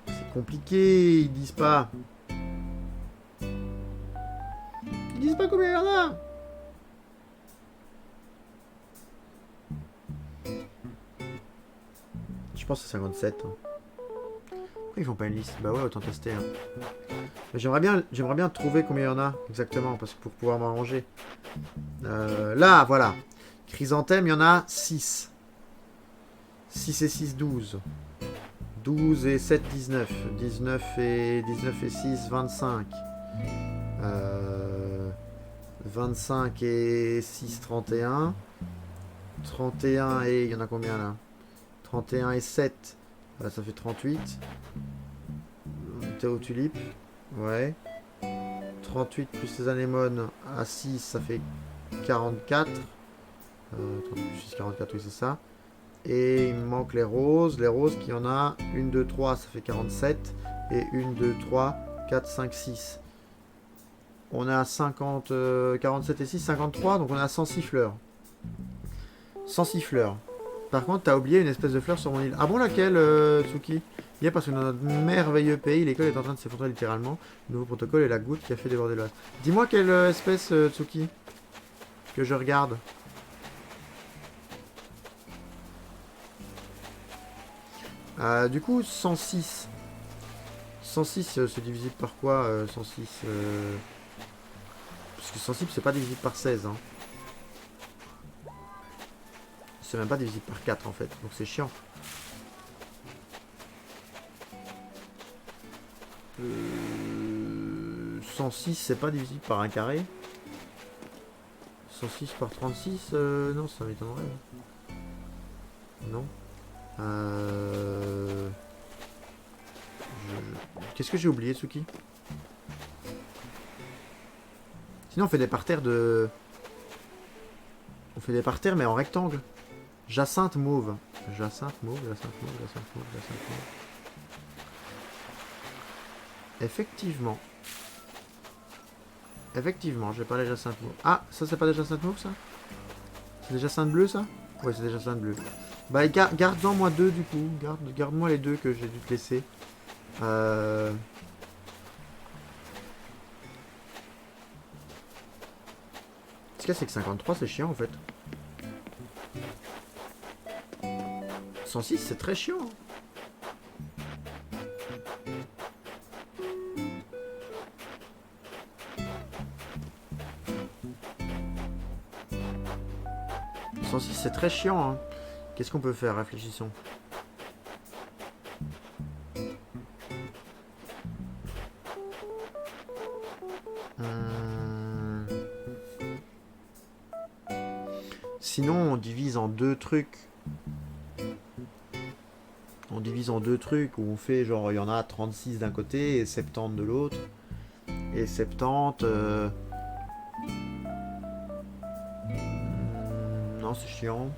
A: C'est compliqué, ils disent pas. Ils disent pas combien il y en a! Je pense que c'est 57. Hein. Pourquoi ils font pas une liste? Bah ouais, autant tester. Hein. J'aimerais bien trouver combien il y en a exactement, parce que pour pouvoir m'arranger. Là, voilà. Chrysanthème, il y en a 6. 6 et 6, 12. 12 et 7, 19. 19 et 6, 25. 25 et 6, 31. 31 et... Il y en a combien là? 31 et 7. Ça fait 38. Théo Tulipe. Ouais. 38 plus les anémones à 6, ça fait 44. 38 plus 6, 44, oui, c'est ça. Et il me manque les roses. Les roses, qui en a 1, 2, 3, ça fait 47. Et 1, 2, 3, 4, 5, 6. On a 50, 47 et 6, 53. Donc on a 106 fleurs. 106 fleurs. Par contre, t'as oublié une espèce de fleur sur mon île. Ah bon, laquelle, Tsuki? Yeah, parce que dans notre merveilleux pays, l'école est en train de s'effondrer littéralement. Le nouveau protocole est la goutte qui a fait déborder l'os. Dis-moi quelle espèce, Tsuki, que je regarde. Du coup, 106. 106, c'est divisible par quoi, 106 Parce que 106, c'est pas divisible par 16. Hein. C'est même pas divisible par 4, en fait. Donc c'est chiant. 106, c'est pas divisible par un carré. 106 par 36, non, ça m'étonnerait. Non. Qu'est-ce que j'ai oublié, Tsuki? Sinon, on fait des parterres de... On fait des parterres, mais en rectangle. Jacinthe mauve. Jacinthe mauve, jacinthe mauve, jacinthe mauve, jacinthe mauve. Effectivement. Effectivement, j'ai pas les jacinthes mauves. Ah, ça c'est pas des jacinthes mauves, ça? C'est des jacinthes bleus, ça? Ouais, c'est des jacinthes bleus. Bah, garde-en moi deux, du coup. Garde-moi les deux que j'ai dû te laisser. Ce qu'il y a, c'est que 53, c'est chiant, en fait. 106, c'est très chiant. Hein. C'est très chiant. Hein. Qu'est-ce qu'on peut faire? Réfléchissons. Sinon, on divise en deux trucs. On divise en deux trucs où on fait genre, il y en a 36 d'un côté et 70 de l'autre. Et 70... Non, c'est chiant.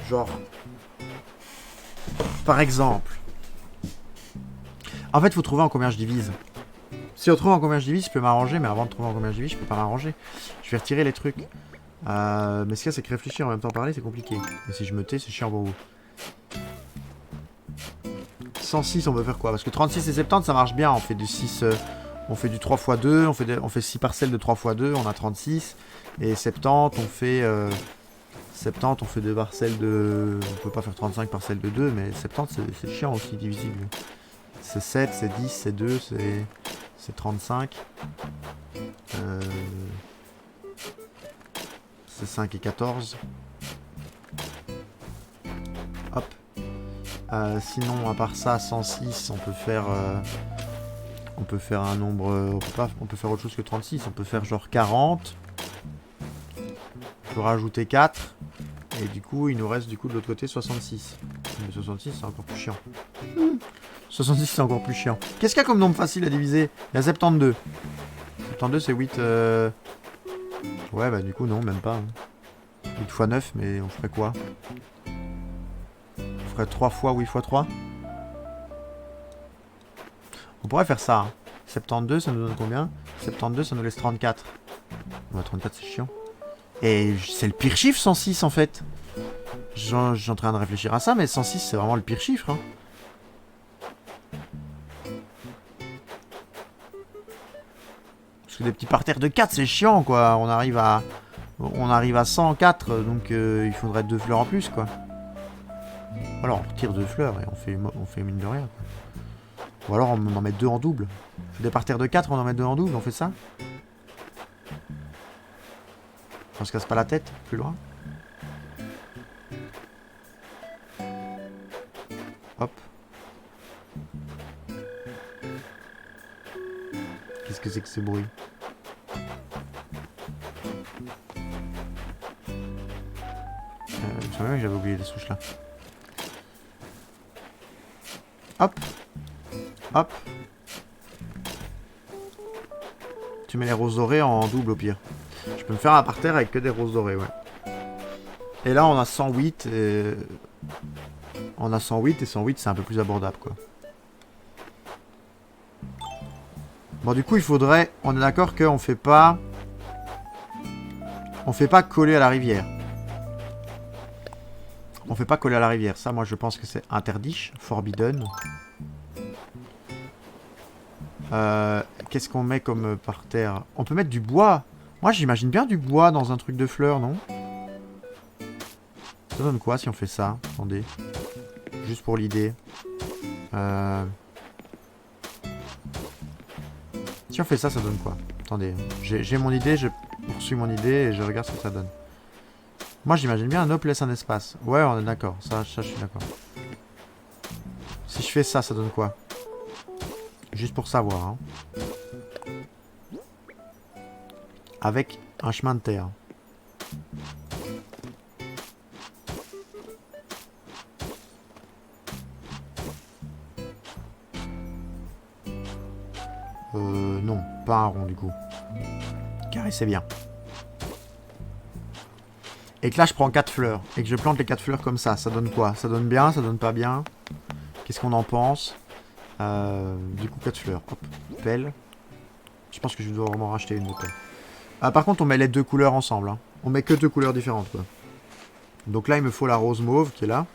A: Genre... Par exemple... En fait, il faut trouver en combien je divise. Si on trouve en combien je divise, je peux m'arranger, mais avant de trouver en combien je divise, je peux pas m'arranger. Je vais retirer les trucs. Mais ce qu'il y a, c'est que réfléchir en même temps parler, c'est compliqué. Et si je me tais, c'est chiant pour vous. 106, on peut faire quoi? Parce que 36 et 70, ça marche bien. On fait du 6... on fait du 3 x 2, on fait 6 parcelles de 3 x 2, on a 36. Et 70, on fait... 70, on fait 2 parcelles de... On peut pas faire 35 parcelles de 2, mais 70, c'est chiant aussi, divisible. C'est 7, c'est 10, c'est 2, c'est 35. C'est 5 et 14. Hop. Sinon, à part ça, 106, on peut faire un nombre... On peut faire autre chose que 36. On peut faire genre 40. On peut rajouter 4. Et du coup, il nous reste du coup de l'autre côté 66. Mais 66, c'est encore plus chiant. 66, c'est encore plus chiant. Qu'est-ce qu'il y a comme nombre facile à diviser? Il y a 72. 72, c'est 8... Ouais, bah du coup, non, même pas. 8 x 9, mais on ferait quoi? On ferait 3 fois 8 x 3. On pourrait faire ça. Hein. 72, ça nous donne combien? 72, ça nous laisse 34. Ouais, 34, c'est chiant. Et c'est le pire chiffre, 106, en fait. J'ai en train de réfléchir à ça, mais 106, c'est vraiment le pire chiffre. Hein. Parce que des petits parterres de 4, c'est chiant, quoi. On arrive à 104, donc il faudrait 2 fleurs en plus, quoi. Alors, on retire 2 fleurs et on fait mine de rien, quoi. Ou alors, on en met 2 en double. Des parterres de 4, on en met 2 en double, on fait ça. On se casse pas la tête, plus loin. Hop. Qu'est-ce que c'est que ce bruit? Je savais même que j'avais oublié les souches là. Hop. Hop. Tu mets les roses dorées en double au pire. Je peux me faire un parterre avec que des roses dorées, ouais. Et là, on a 108 et... On a 108 et 108, c'est un peu plus abordable, quoi. Bon, du coup, il faudrait... On est d'accord qu'on fait pas... On fait pas coller à la rivière. On fait pas coller à la rivière. Ça, moi, je pense que c'est interdit. Forbidden. Qu'est-ce qu'on met comme parterre? On peut mettre du bois. Moi, j'imagine bien du bois dans un truc de fleurs, non? Ça donne quoi si on fait ça? Attendez. Juste pour l'idée. Si on fait ça, ça donne quoi? Attendez. J'ai mon idée, je poursuis mon idée et je regarde ce que ça donne. Moi, j'imagine bien un op laisse un espace. Ouais, on est d'accord. Ça, je suis d'accord. Si je fais ça, ça donne quoi? Juste pour savoir. Hein. Avec un chemin de terre. Non, pas un rond du coup. Carré, c'est bien. Et que là, je prends 4 fleurs. Et que je plante les 4 fleurs comme ça. Ça donne quoi? Ça donne bien? Ça donne pas bien? Qu'est-ce qu'on en pense? Du coup, 4 fleurs. Hop, pelle. Je pense que je dois vraiment racheter une pelle. Par contre, on met les deux couleurs ensemble. Hein. On met que 2 couleurs différentes, quoi. Donc là, il me faut la rose mauve qui est là.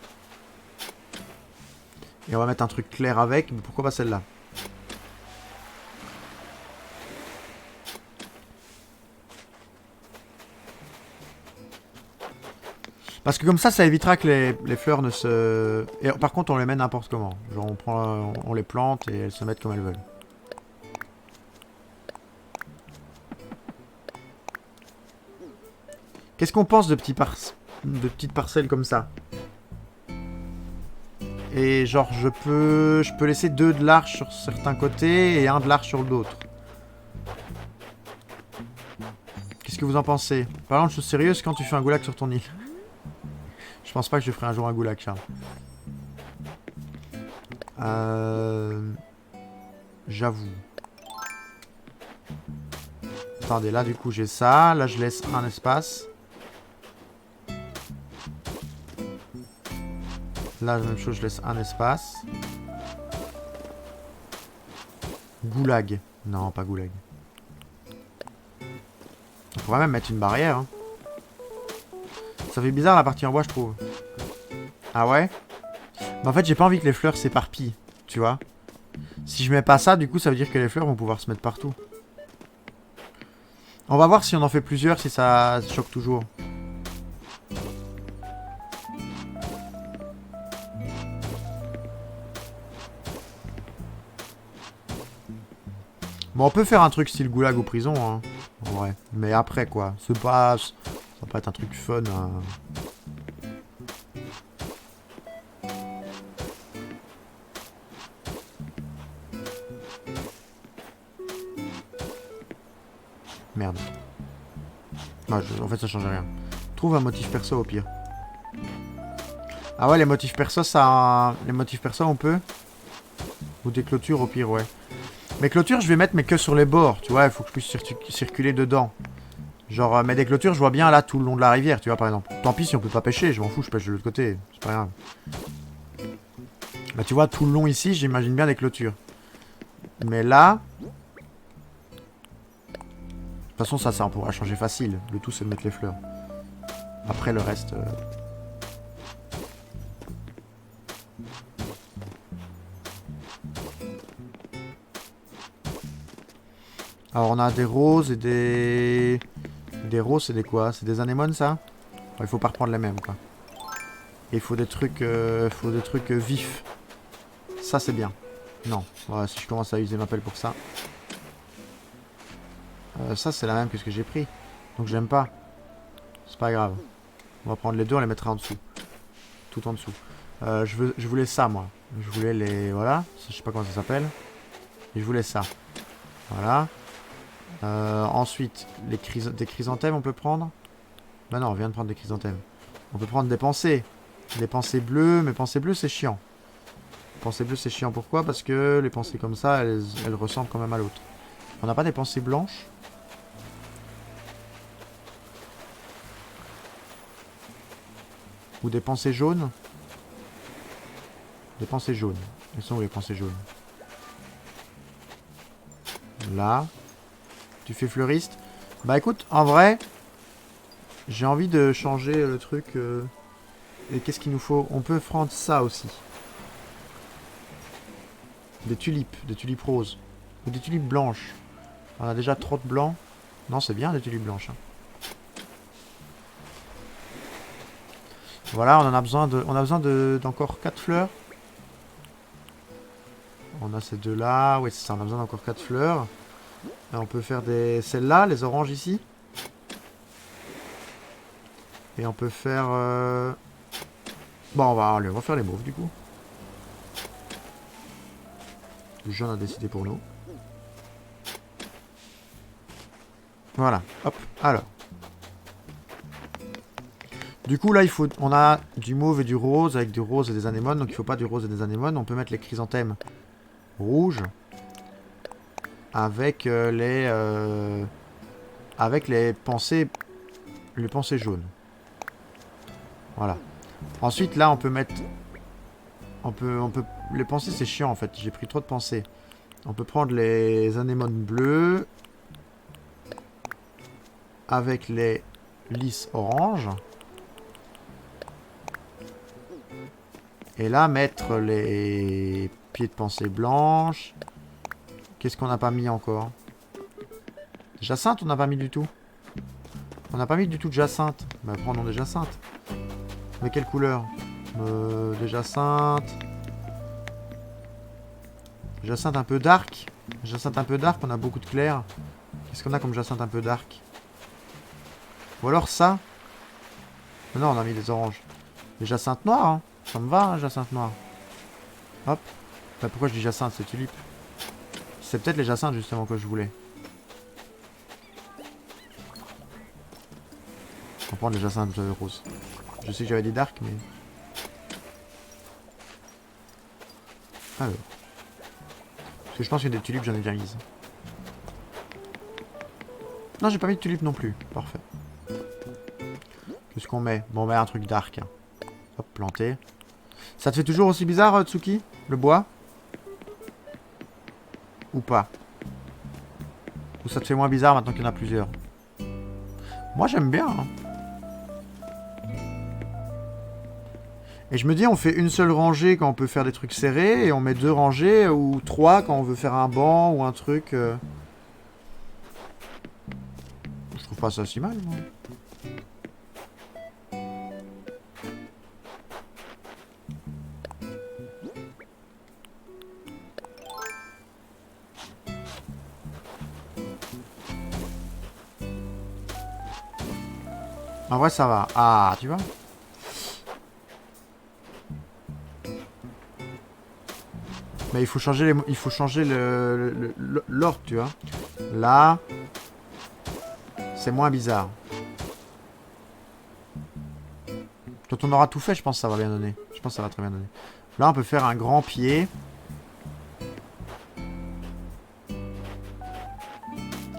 A: Et on va mettre un truc clair avec. Mais pourquoi pas celle-là? Parce que comme ça évitera que les fleurs ne se... Et par contre, on les met n'importe comment. Genre, on les plante et elles se mettent comme elles veulent. Qu'est-ce qu'on pense de petites parcelles comme ça? Et genre, je peux laisser 2 de l'arche sur certains côtés et 1 de l'arche sur l'autre. Qu'est-ce que vous en pensez? Par exemple, chose sérieuse, quand tu fais un goulag sur ton île. Je pense pas que je ferai un jour un goulag, Charles. J'avoue. Attendez, là du coup j'ai ça. Là je laisse un espace. Là, la même chose, je laisse un espace. Goulag. Non, pas goulag. On pourrait même mettre une barrière. Hein. Ça fait bizarre la partie en bois, je trouve. Ah ouais? Mais en fait, j'ai pas envie que les fleurs s'éparpillent. Tu vois? Si je mets pas ça, du coup, ça veut dire que les fleurs vont pouvoir se mettre partout. On va voir si on en fait plusieurs, si ça choque toujours. Bon, on peut faire un truc style goulag ou prison, hein. En vrai. Mais après, quoi. Ça va pas être un truc fun. Hein. Merde. Non, en fait, ça change rien. Trouve un motif perso au pire. Ah ouais, les motifs perso, ça... Les motifs perso, on peut? Ou des clôtures au pire, ouais. Mes clôtures, je vais mettre mais que sur les bords, tu vois, il faut que je puisse circuler dedans. Genre, mais des clôtures, je vois bien là, tout le long de la rivière, tu vois, par exemple. Tant pis si on peut pas pêcher, je m'en fous, je pêche de l'autre côté, c'est pas grave. Bah, tu vois, tout le long ici, j'imagine bien des clôtures. Mais là... De toute façon, ça on pourra changer facile. Le tout, c'est de mettre les fleurs. Après, le reste... Alors, on a des roses et des... Des roses, c'est des quoi? C'est des anémones, ça? Il faut pas reprendre les mêmes, quoi. Et il faut des trucs, vifs. Ça, c'est bien. Non. Voilà, si je commence à user ma pelle pour ça. Ça, c'est la même que ce que j'ai pris. Donc, j'aime pas. C'est pas grave. On va prendre les deux, on les mettra en dessous. Tout en dessous. Je voulais ça, moi. Je voulais les... Voilà. Je sais pas comment ça s'appelle. Et je voulais ça. Voilà. Ensuite, des chrysanthèmes, on peut prendre. Bah non, on vient de prendre des chrysanthèmes. On peut prendre des pensées. Des pensées bleues, mais pensées bleues, c'est chiant. Pensées bleues, c'est chiant. Pourquoi? Parce que les pensées comme ça, elles ressemblent quand même à l'autre. On n'a pas des pensées blanches? Ou des pensées jaunes? Des pensées jaunes. Elles sont où les pensées jaunes? Là. Tu fais fleuriste? Bah écoute, en vrai, j'ai envie de changer le truc. Et qu'est-ce qu'il nous faut? On peut prendre ça aussi. Des tulipes roses. Ou des tulipes blanches. On a déjà trop de blancs. Non, c'est bien des tulipes blanches. Hein. Voilà, on en a besoin de. On a besoin d'encore 4 fleurs. On a ces deux là. Oui, c'est ça, on a besoin d'encore 4 fleurs. Et on peut faire des... Celles-là, les oranges ici. Et on peut faire... Bon, on va faire les mauves du coup. Le jaune a décidé pour nous. Voilà, hop, alors. Du coup, là, on a du mauve et du rose, avec du rose et des anémones. Donc, il faut pas du rose et des anémones. On peut mettre les chrysanthèmes rouges. avec les pensées jaunes. Voilà. Ensuite, là, on peut mettre... On peut... Les pensées, c'est chiant, en fait. J'ai pris trop de pensées. On peut prendre les anémones bleues avec les lys oranges. Et là, mettre les pieds de pensée blanches. Qu'est-ce qu'on n'a pas mis encore? Jacinthe, on n'a pas mis du tout. On n'a pas mis du tout de jacinthe. Bah, prenons des jacinthes. Mais quelle couleur? Des jacinthes. Jacinthe un peu dark. Jacinthe un peu dark, on a beaucoup de clair. Qu'est-ce qu'on a comme jacinthe un peu dark? Ou alors ça? Non, on a mis des oranges. Des jacinthes noires, hein. Ça me va, hein, jacinthe noire. Hop. Bah, pourquoi je dis jacinthe? C'est tulipe. C'est peut-être les jacinthes, justement, que je voulais. On va prendre les jacinthes roses. Je sais que j'avais des dark, mais... Alors... Parce que je pense que des tulipes, j'en ai déjà mises. Non, j'ai pas mis de tulipes non plus. Parfait. Qu'est-ce qu'on met? Bon, on met un truc dark. Hein. Hop, planté. Ça te fait toujours aussi bizarre, Tsuki? Le bois? Ou pas? Ou ça te fait moins bizarre maintenant qu'il y en a plusieurs? Moi, j'aime bien. Hein. Et je me dis, on fait une seule rangée quand on peut faire des trucs serrés, et on met 2 rangées, ou 3 quand on veut faire un banc, ou un truc... Je trouve pas ça si mal, moi. En vrai, ça va. Ah, tu vois? Mais il faut changer l'ordre, tu vois. Là, c'est moins bizarre. Quand on aura tout fait, je pense que ça va bien donner. Je pense que ça va très bien donner. Là, on peut faire un grand pied.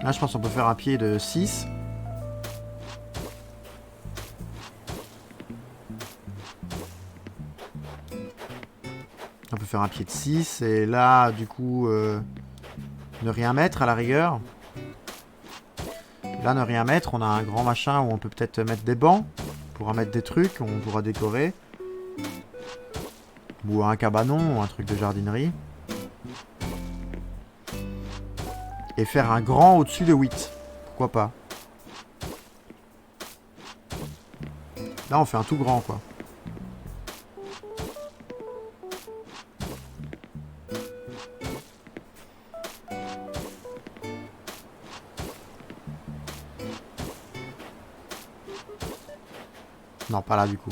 A: Là, je pense qu'on peut faire un pied de 6. On peut faire un pied de 6. Et là, du coup, ne rien mettre à la rigueur. Là, ne rien mettre. On a un grand machin où on peut peut-être mettre des bancs. On pourra mettre des trucs. On pourra décorer. Ou un cabanon ou un truc de jardinerie. Et faire un grand au-dessus de 8. Pourquoi pas? Là, on fait un tout grand, quoi. Non, pas là, du coup.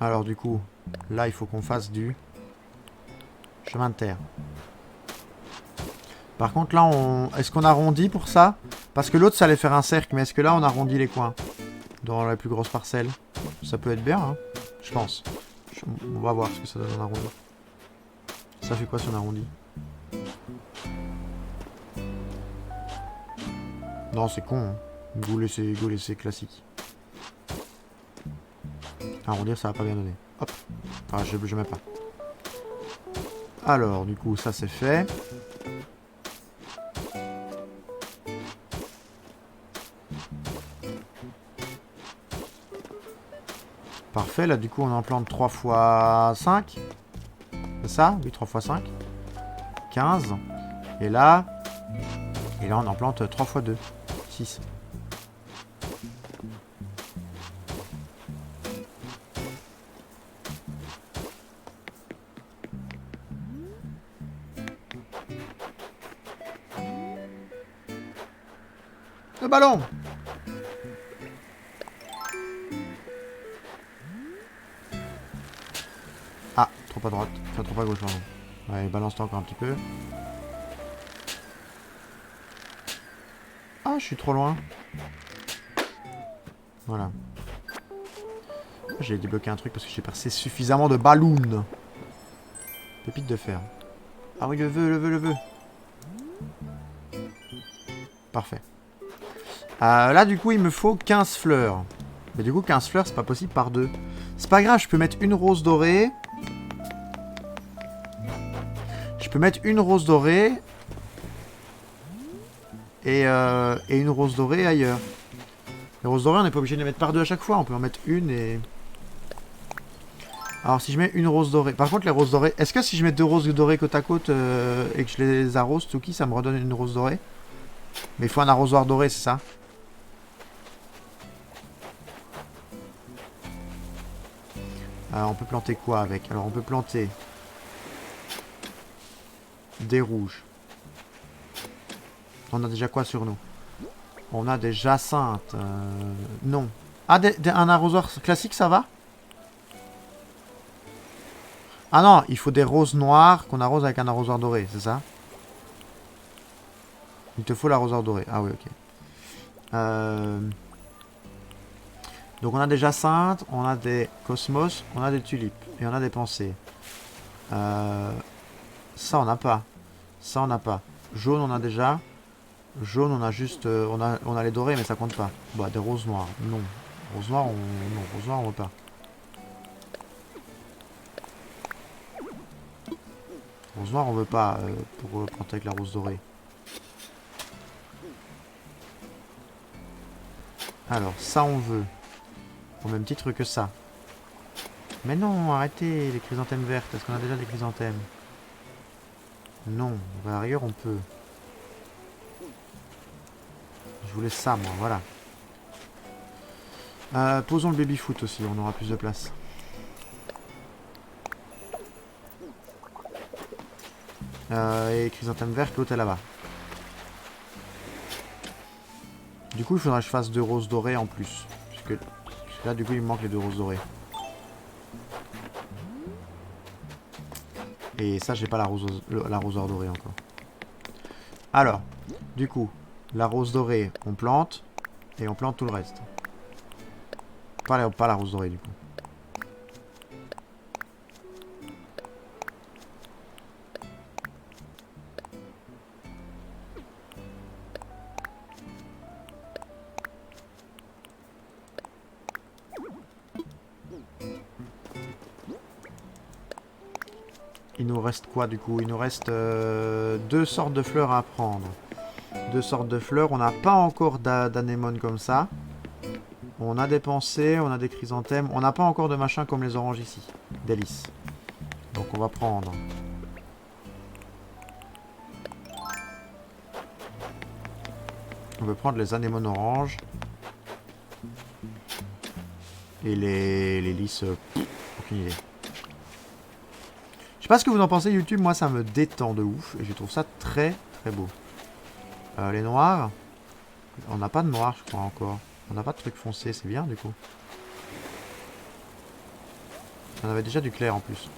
A: Alors, du coup, là, il faut qu'on fasse du chemin de terre. Par contre, là, est-ce qu'on arrondit pour ça? Parce que l'autre, ça allait faire un cercle, mais est-ce que là, on arrondit les coins? Dans la plus grosse parcelle. Ça peut être bien, hein, je pense. On va voir ce que ça donne en arrondi. Ça fait quoi si on arrondit? Non, c'est con. Hein. Go laisser classique. Arrondir, ça va pas bien donner. Hop. Enfin, je mets pas. Alors, du coup, ça c'est fait. Parfait, là du coup on en plante 3 x 5. C'est ça? Oui, 3 x 5. 15. Et là on en plante 3 x 2. 6. Le ballon! Ah, trop à droite. Enfin, trop à gauche, pardon. Ouais, balance-toi encore un petit peu. Ah, je suis trop loin. Voilà. J'ai débloqué un truc parce que j'ai percé suffisamment de ballons. Pépite de fer. Ah oui, le vœu. Parfait. Là, du coup, il me faut 15 fleurs. Mais du coup, 15 fleurs, c'est pas possible par 2. C'est pas grave, je peux mettre une rose dorée. Je peux mettre une rose dorée. Et une rose dorée ailleurs. Les roses dorées, on n'est pas obligé de les mettre par 2 à chaque fois. On peut en mettre une et... Alors, si je mets une rose dorée... Par contre, les roses dorées... Est-ce que si je mets 2 roses dorées côte à côte et que je les arrose, Tsuki, ça me redonne une rose dorée? Mais il faut un arrosoir doré, c'est ça? Alors, on peut planter quoi avec? Alors, on peut planter... des rouges. On a déjà quoi sur nous? On a des jacinthes. Non. Ah, un arrosoir classique, ça va? Ah non, il faut des roses noires qu'on arrose avec un arrosoir doré, c'est ça? Il te faut l'arrosoir doré. Ah oui, ok. Donc on a des jacinthes, on a des cosmos, on a des tulipes. Et on a des pensées. Ça, on n'a pas. Ça, on n'a pas. Jaune, on a déjà. Jaune, on a juste... on a les dorés, mais ça compte pas. Bah, des roses noires. Non. Roses noires, non. Roses noires, on veut pas. Rose noire, on veut pas pour planter avec la rose dorée. Alors, ça, on veut. Au même titre que ça. Mais non, arrêtez les chrysanthèmes vertes. Est-ce qu'on a déjà des chrysanthèmes? Non. Bah, ailleurs, on peut. Je voulais ça, moi. Voilà. Posons le baby-foot aussi. On aura plus de place. Et chrysanthème vert, l'autre est là-bas. Du coup, il faudra que je fasse 2 roses dorées en plus. Puisque là, du coup, il me manque les 2 roses dorées. Et ça, j'ai pas l'arrosoir doré encore. Alors, du coup, la rose dorée, on plante. Et on plante tout le reste. Pas la rose dorée, du coup. Il nous reste quoi du coup? Il nous reste 2 sortes de fleurs à prendre. 2 sortes de fleurs. On n'a pas encore d'anémones comme ça. On a des pensées, on a des chrysanthèmes. On n'a pas encore de machin comme les oranges ici. Des lys. Donc on va prendre... On va prendre les anémones oranges. Et les lys... aucune idée. Je sais pas ce que vous en pensez YouTube, moi ça me détend de ouf. Et je trouve ça très très beau. Les noirs. On n'a pas de noir je crois encore. On n'a pas de truc foncé, c'est bien du coup. On avait déjà du clair en plus.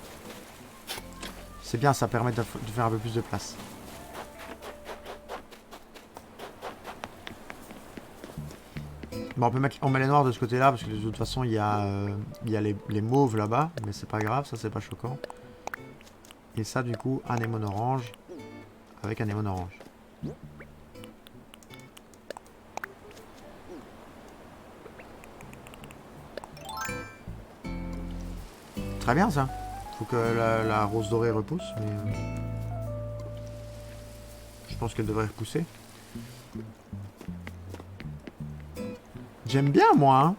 A: C'est bien, ça permet de faire un peu plus de place. Bon, on met les noirs de ce côté là parce que de toute façon il y a les mauves là-bas. Mais c'est pas grave, ça c'est pas choquant. Et ça, du coup, anémone orange. Avec anémone orange. Très bien, ça. Faut que la rose dorée repousse, mais... je pense qu'elle devrait repousser. J'aime bien, moi. Hein.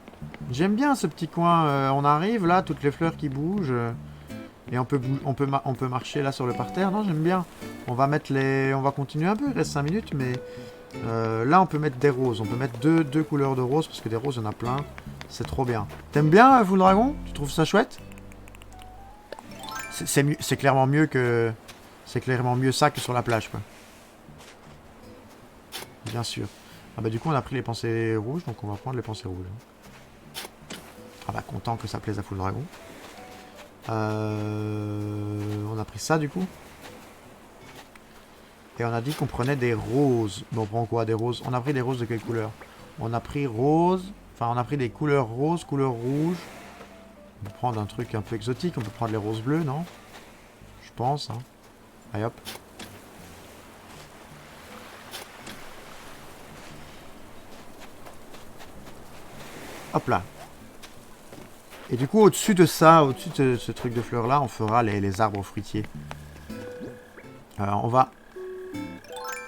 A: J'aime bien ce petit coin. On arrive, là, toutes les fleurs qui bougent. Et on peut marcher là sur le parterre. Non, j'aime bien. On va mettre les... On va continuer un peu, il reste 5 minutes, mais... là, on peut mettre des roses. On peut mettre deux couleurs de roses, parce que des roses, il y en a plein. C'est trop bien. T'aimes bien, Full Dragon? Tu trouves ça chouette? C'est clairement mieux que... C'est clairement mieux ça que sur la plage, quoi. Bien sûr. Ah bah du coup, on a pris les pensées rouges, donc on va prendre les pensées rouges. Ah bah, content que ça plaise à Full Dragon. On a pris ça du coup. Et on a dit qu'on prenait des roses. Mais on prend quoi? Des roses? On a pris des roses de quelle couleur? On a pris rose, Enfin, on a pris des couleurs roses, couleurs rouges. On peut prendre un truc un peu exotique. On peut prendre les roses bleues, non? Je pense, hein. Allez, hop. Hop là. Et du coup, au-dessus de ça, au-dessus de ce truc de fleurs-là, on fera les arbres fruitiers. On va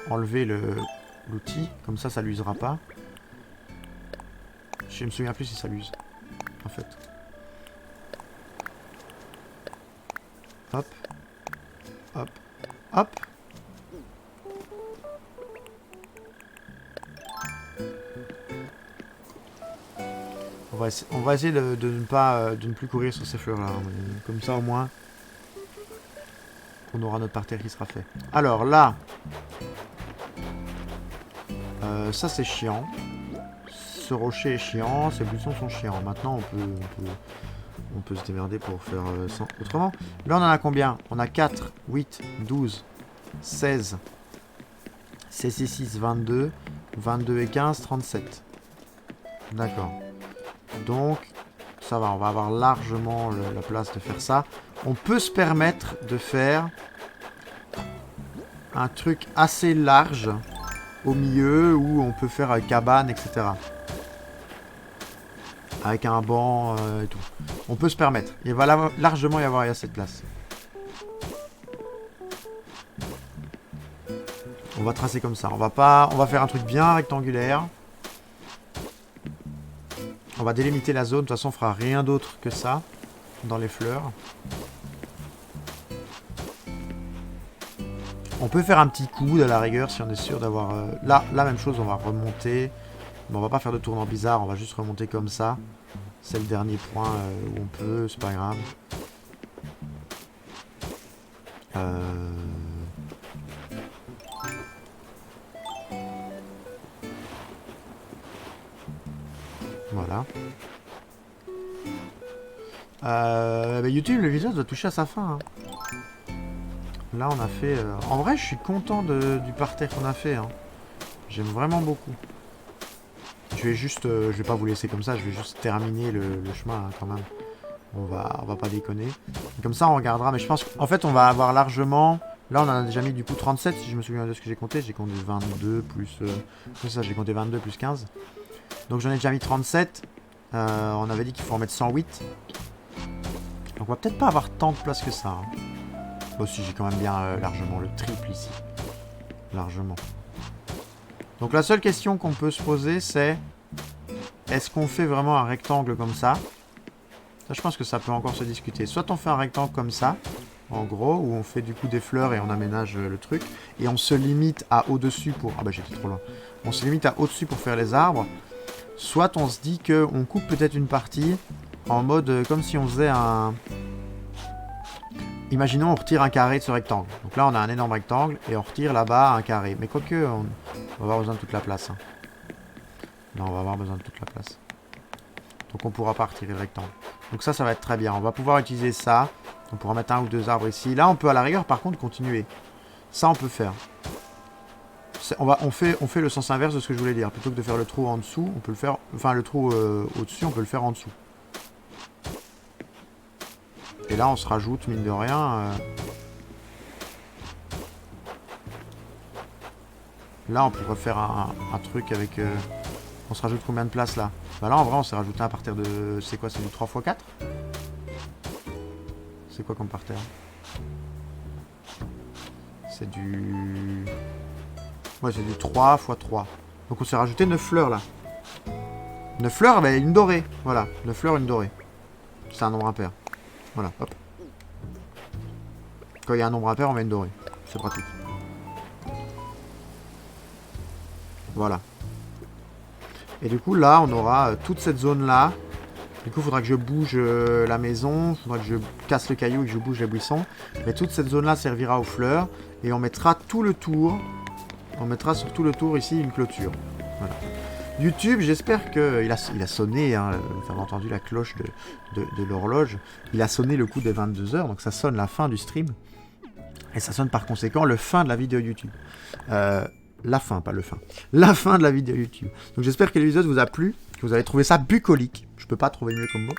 A: enlever l'outil. Comme ça l'usera pas. Je me souviens plus si ça l'use, en fait. Hop. Hop. Hop. On va essayer de ne plus courir sur ces fleurs-là. Comme ça, au moins, on aura notre parterre qui sera fait. Alors, là... ça, c'est chiant. Ce rocher est chiant. Ces buissons sont chiants. Maintenant, on peut se démerder pour faire ça autrement. Là, on en a combien? On a 4, 8, 12, 16, 16 et 6, 22, 22 et 15, 37. D'accord. Donc, ça va, on va avoir largement la place de faire ça. On peut se permettre de faire un truc assez large au milieu où on peut faire cabane, etc. Avec un banc et tout. On peut se permettre. Il va largement y avoir assez de place. On va tracer comme ça. On va faire un truc bien rectangulaire. On va délimiter la zone. De toute façon, on fera rien d'autre que ça dans les fleurs. On peut faire un petit coude à la rigueur si on est sûr d'avoir... Là, la même chose, on va remonter. Mais on va pas faire de tournant bizarre. On va juste remonter comme ça. C'est le dernier point où on peut. C'est pas grave. Voilà. YouTube, le vidéo doit toucher à sa fin. Hein. Là, on a fait... En vrai, je suis content du parterre qu'on a fait. Hein. J'aime vraiment beaucoup. Je vais juste... je vais pas vous laisser comme ça. Je vais juste terminer le chemin, hein, quand même. On va pas déconner. Comme ça, on regardera. Mais je pense qu'en fait, on va avoir largement... Là, on en a déjà mis du coup 37, si je me souviens de ce que j'ai compté. J'ai compté 22 plus... c'est ça, j'ai compté 22 plus 15. Donc j'en ai déjà mis 37. On avait dit qu'il faut en mettre 108. Donc on va peut-être pas avoir tant de place que ça. Hein. Bon, si, j'ai quand même bien largement le triple ici. Largement. Donc la seule question qu'on peut se poser, c'est... Est-ce qu'on fait vraiment un rectangle comme ça? Ça, je pense que ça peut encore se discuter. Soit on fait un rectangle comme ça, en gros, où on fait du coup des fleurs et on aménage le truc. Et on se limite à au-dessus pour... Ah bah j'étais trop loin. On se limite à au-dessus pour faire les arbres. Soit on se dit qu'on coupe peut-être une partie en mode comme si on faisait un... Imaginons on retire un carré de ce rectangle. Donc là on a un énorme rectangle et on retire là-bas un carré. Mais quoique on va avoir besoin de toute la place. Hein. Là on va avoir besoin de toute la place. Donc on pourra pas retirer le rectangle. Donc ça va être très bien. On va pouvoir utiliser ça. On pourra mettre un ou deux arbres ici. Là on peut à la rigueur par contre continuer. Ça on peut faire. On fait le sens inverse de ce que je voulais dire. Plutôt que de faire le trou en dessous, on peut le faire... Enfin, le trou au-dessus, on peut le faire en dessous. Et là, on se rajoute, mine de rien... Là, on pourrait faire un truc avec... On se rajoute combien de places, là? Bah là, en vrai, on s'est rajouté un parterre de... C'est quoi? C'est du 3 x 4? C'est quoi comme parterre? C'est du... Ouais, c'est du 3 x 3. Donc on s'est rajouté 9 fleurs là. 9 fleurs, bah, une dorée. Voilà, 9 fleurs, une dorée. C'est un nombre impair. Voilà, hop. Quand il y a un nombre impair, on met une dorée. C'est pratique. Voilà. Et du coup, là, on aura toute cette zone-là. Du coup, il faudra que je bouge la maison. Il faudra que je casse le caillou et que je bouge les buissons. Mais toute cette zone-là servira aux fleurs. Et on mettra tout le tour... On mettra sur tout le tour ici une clôture. Voilà. YouTube, j'espère qu'il a sonné, hein, vous avez entendu la cloche de l'horloge. Il a sonné le coup des 22 h, donc ça sonne la fin du stream. Et ça sonne par conséquent le fin de la vidéo YouTube. la fin, pas le fin. La fin de la vidéo YouTube. Donc j'espère que l'épisode vous a plu, que vous avez trouvé ça bucolique. Je peux pas trouver mieux comme mot.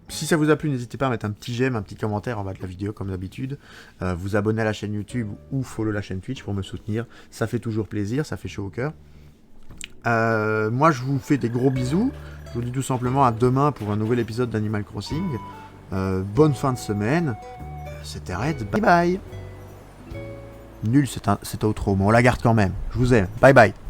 A: Si ça vous a plu, n'hésitez pas à mettre un petit j'aime, un petit commentaire en bas de la vidéo comme d'habitude. Vous abonner à la chaîne YouTube ou follow la chaîne Twitch pour me soutenir. Ça fait toujours plaisir, ça fait chaud au cœur. Moi je vous fais des gros bisous. Je vous dis tout simplement à demain pour un nouvel épisode d'Animal Crossing. Bonne fin de semaine. C'était Red, bye bye. Nul cet outro, mais on la garde quand même. Je vous aime, bye bye.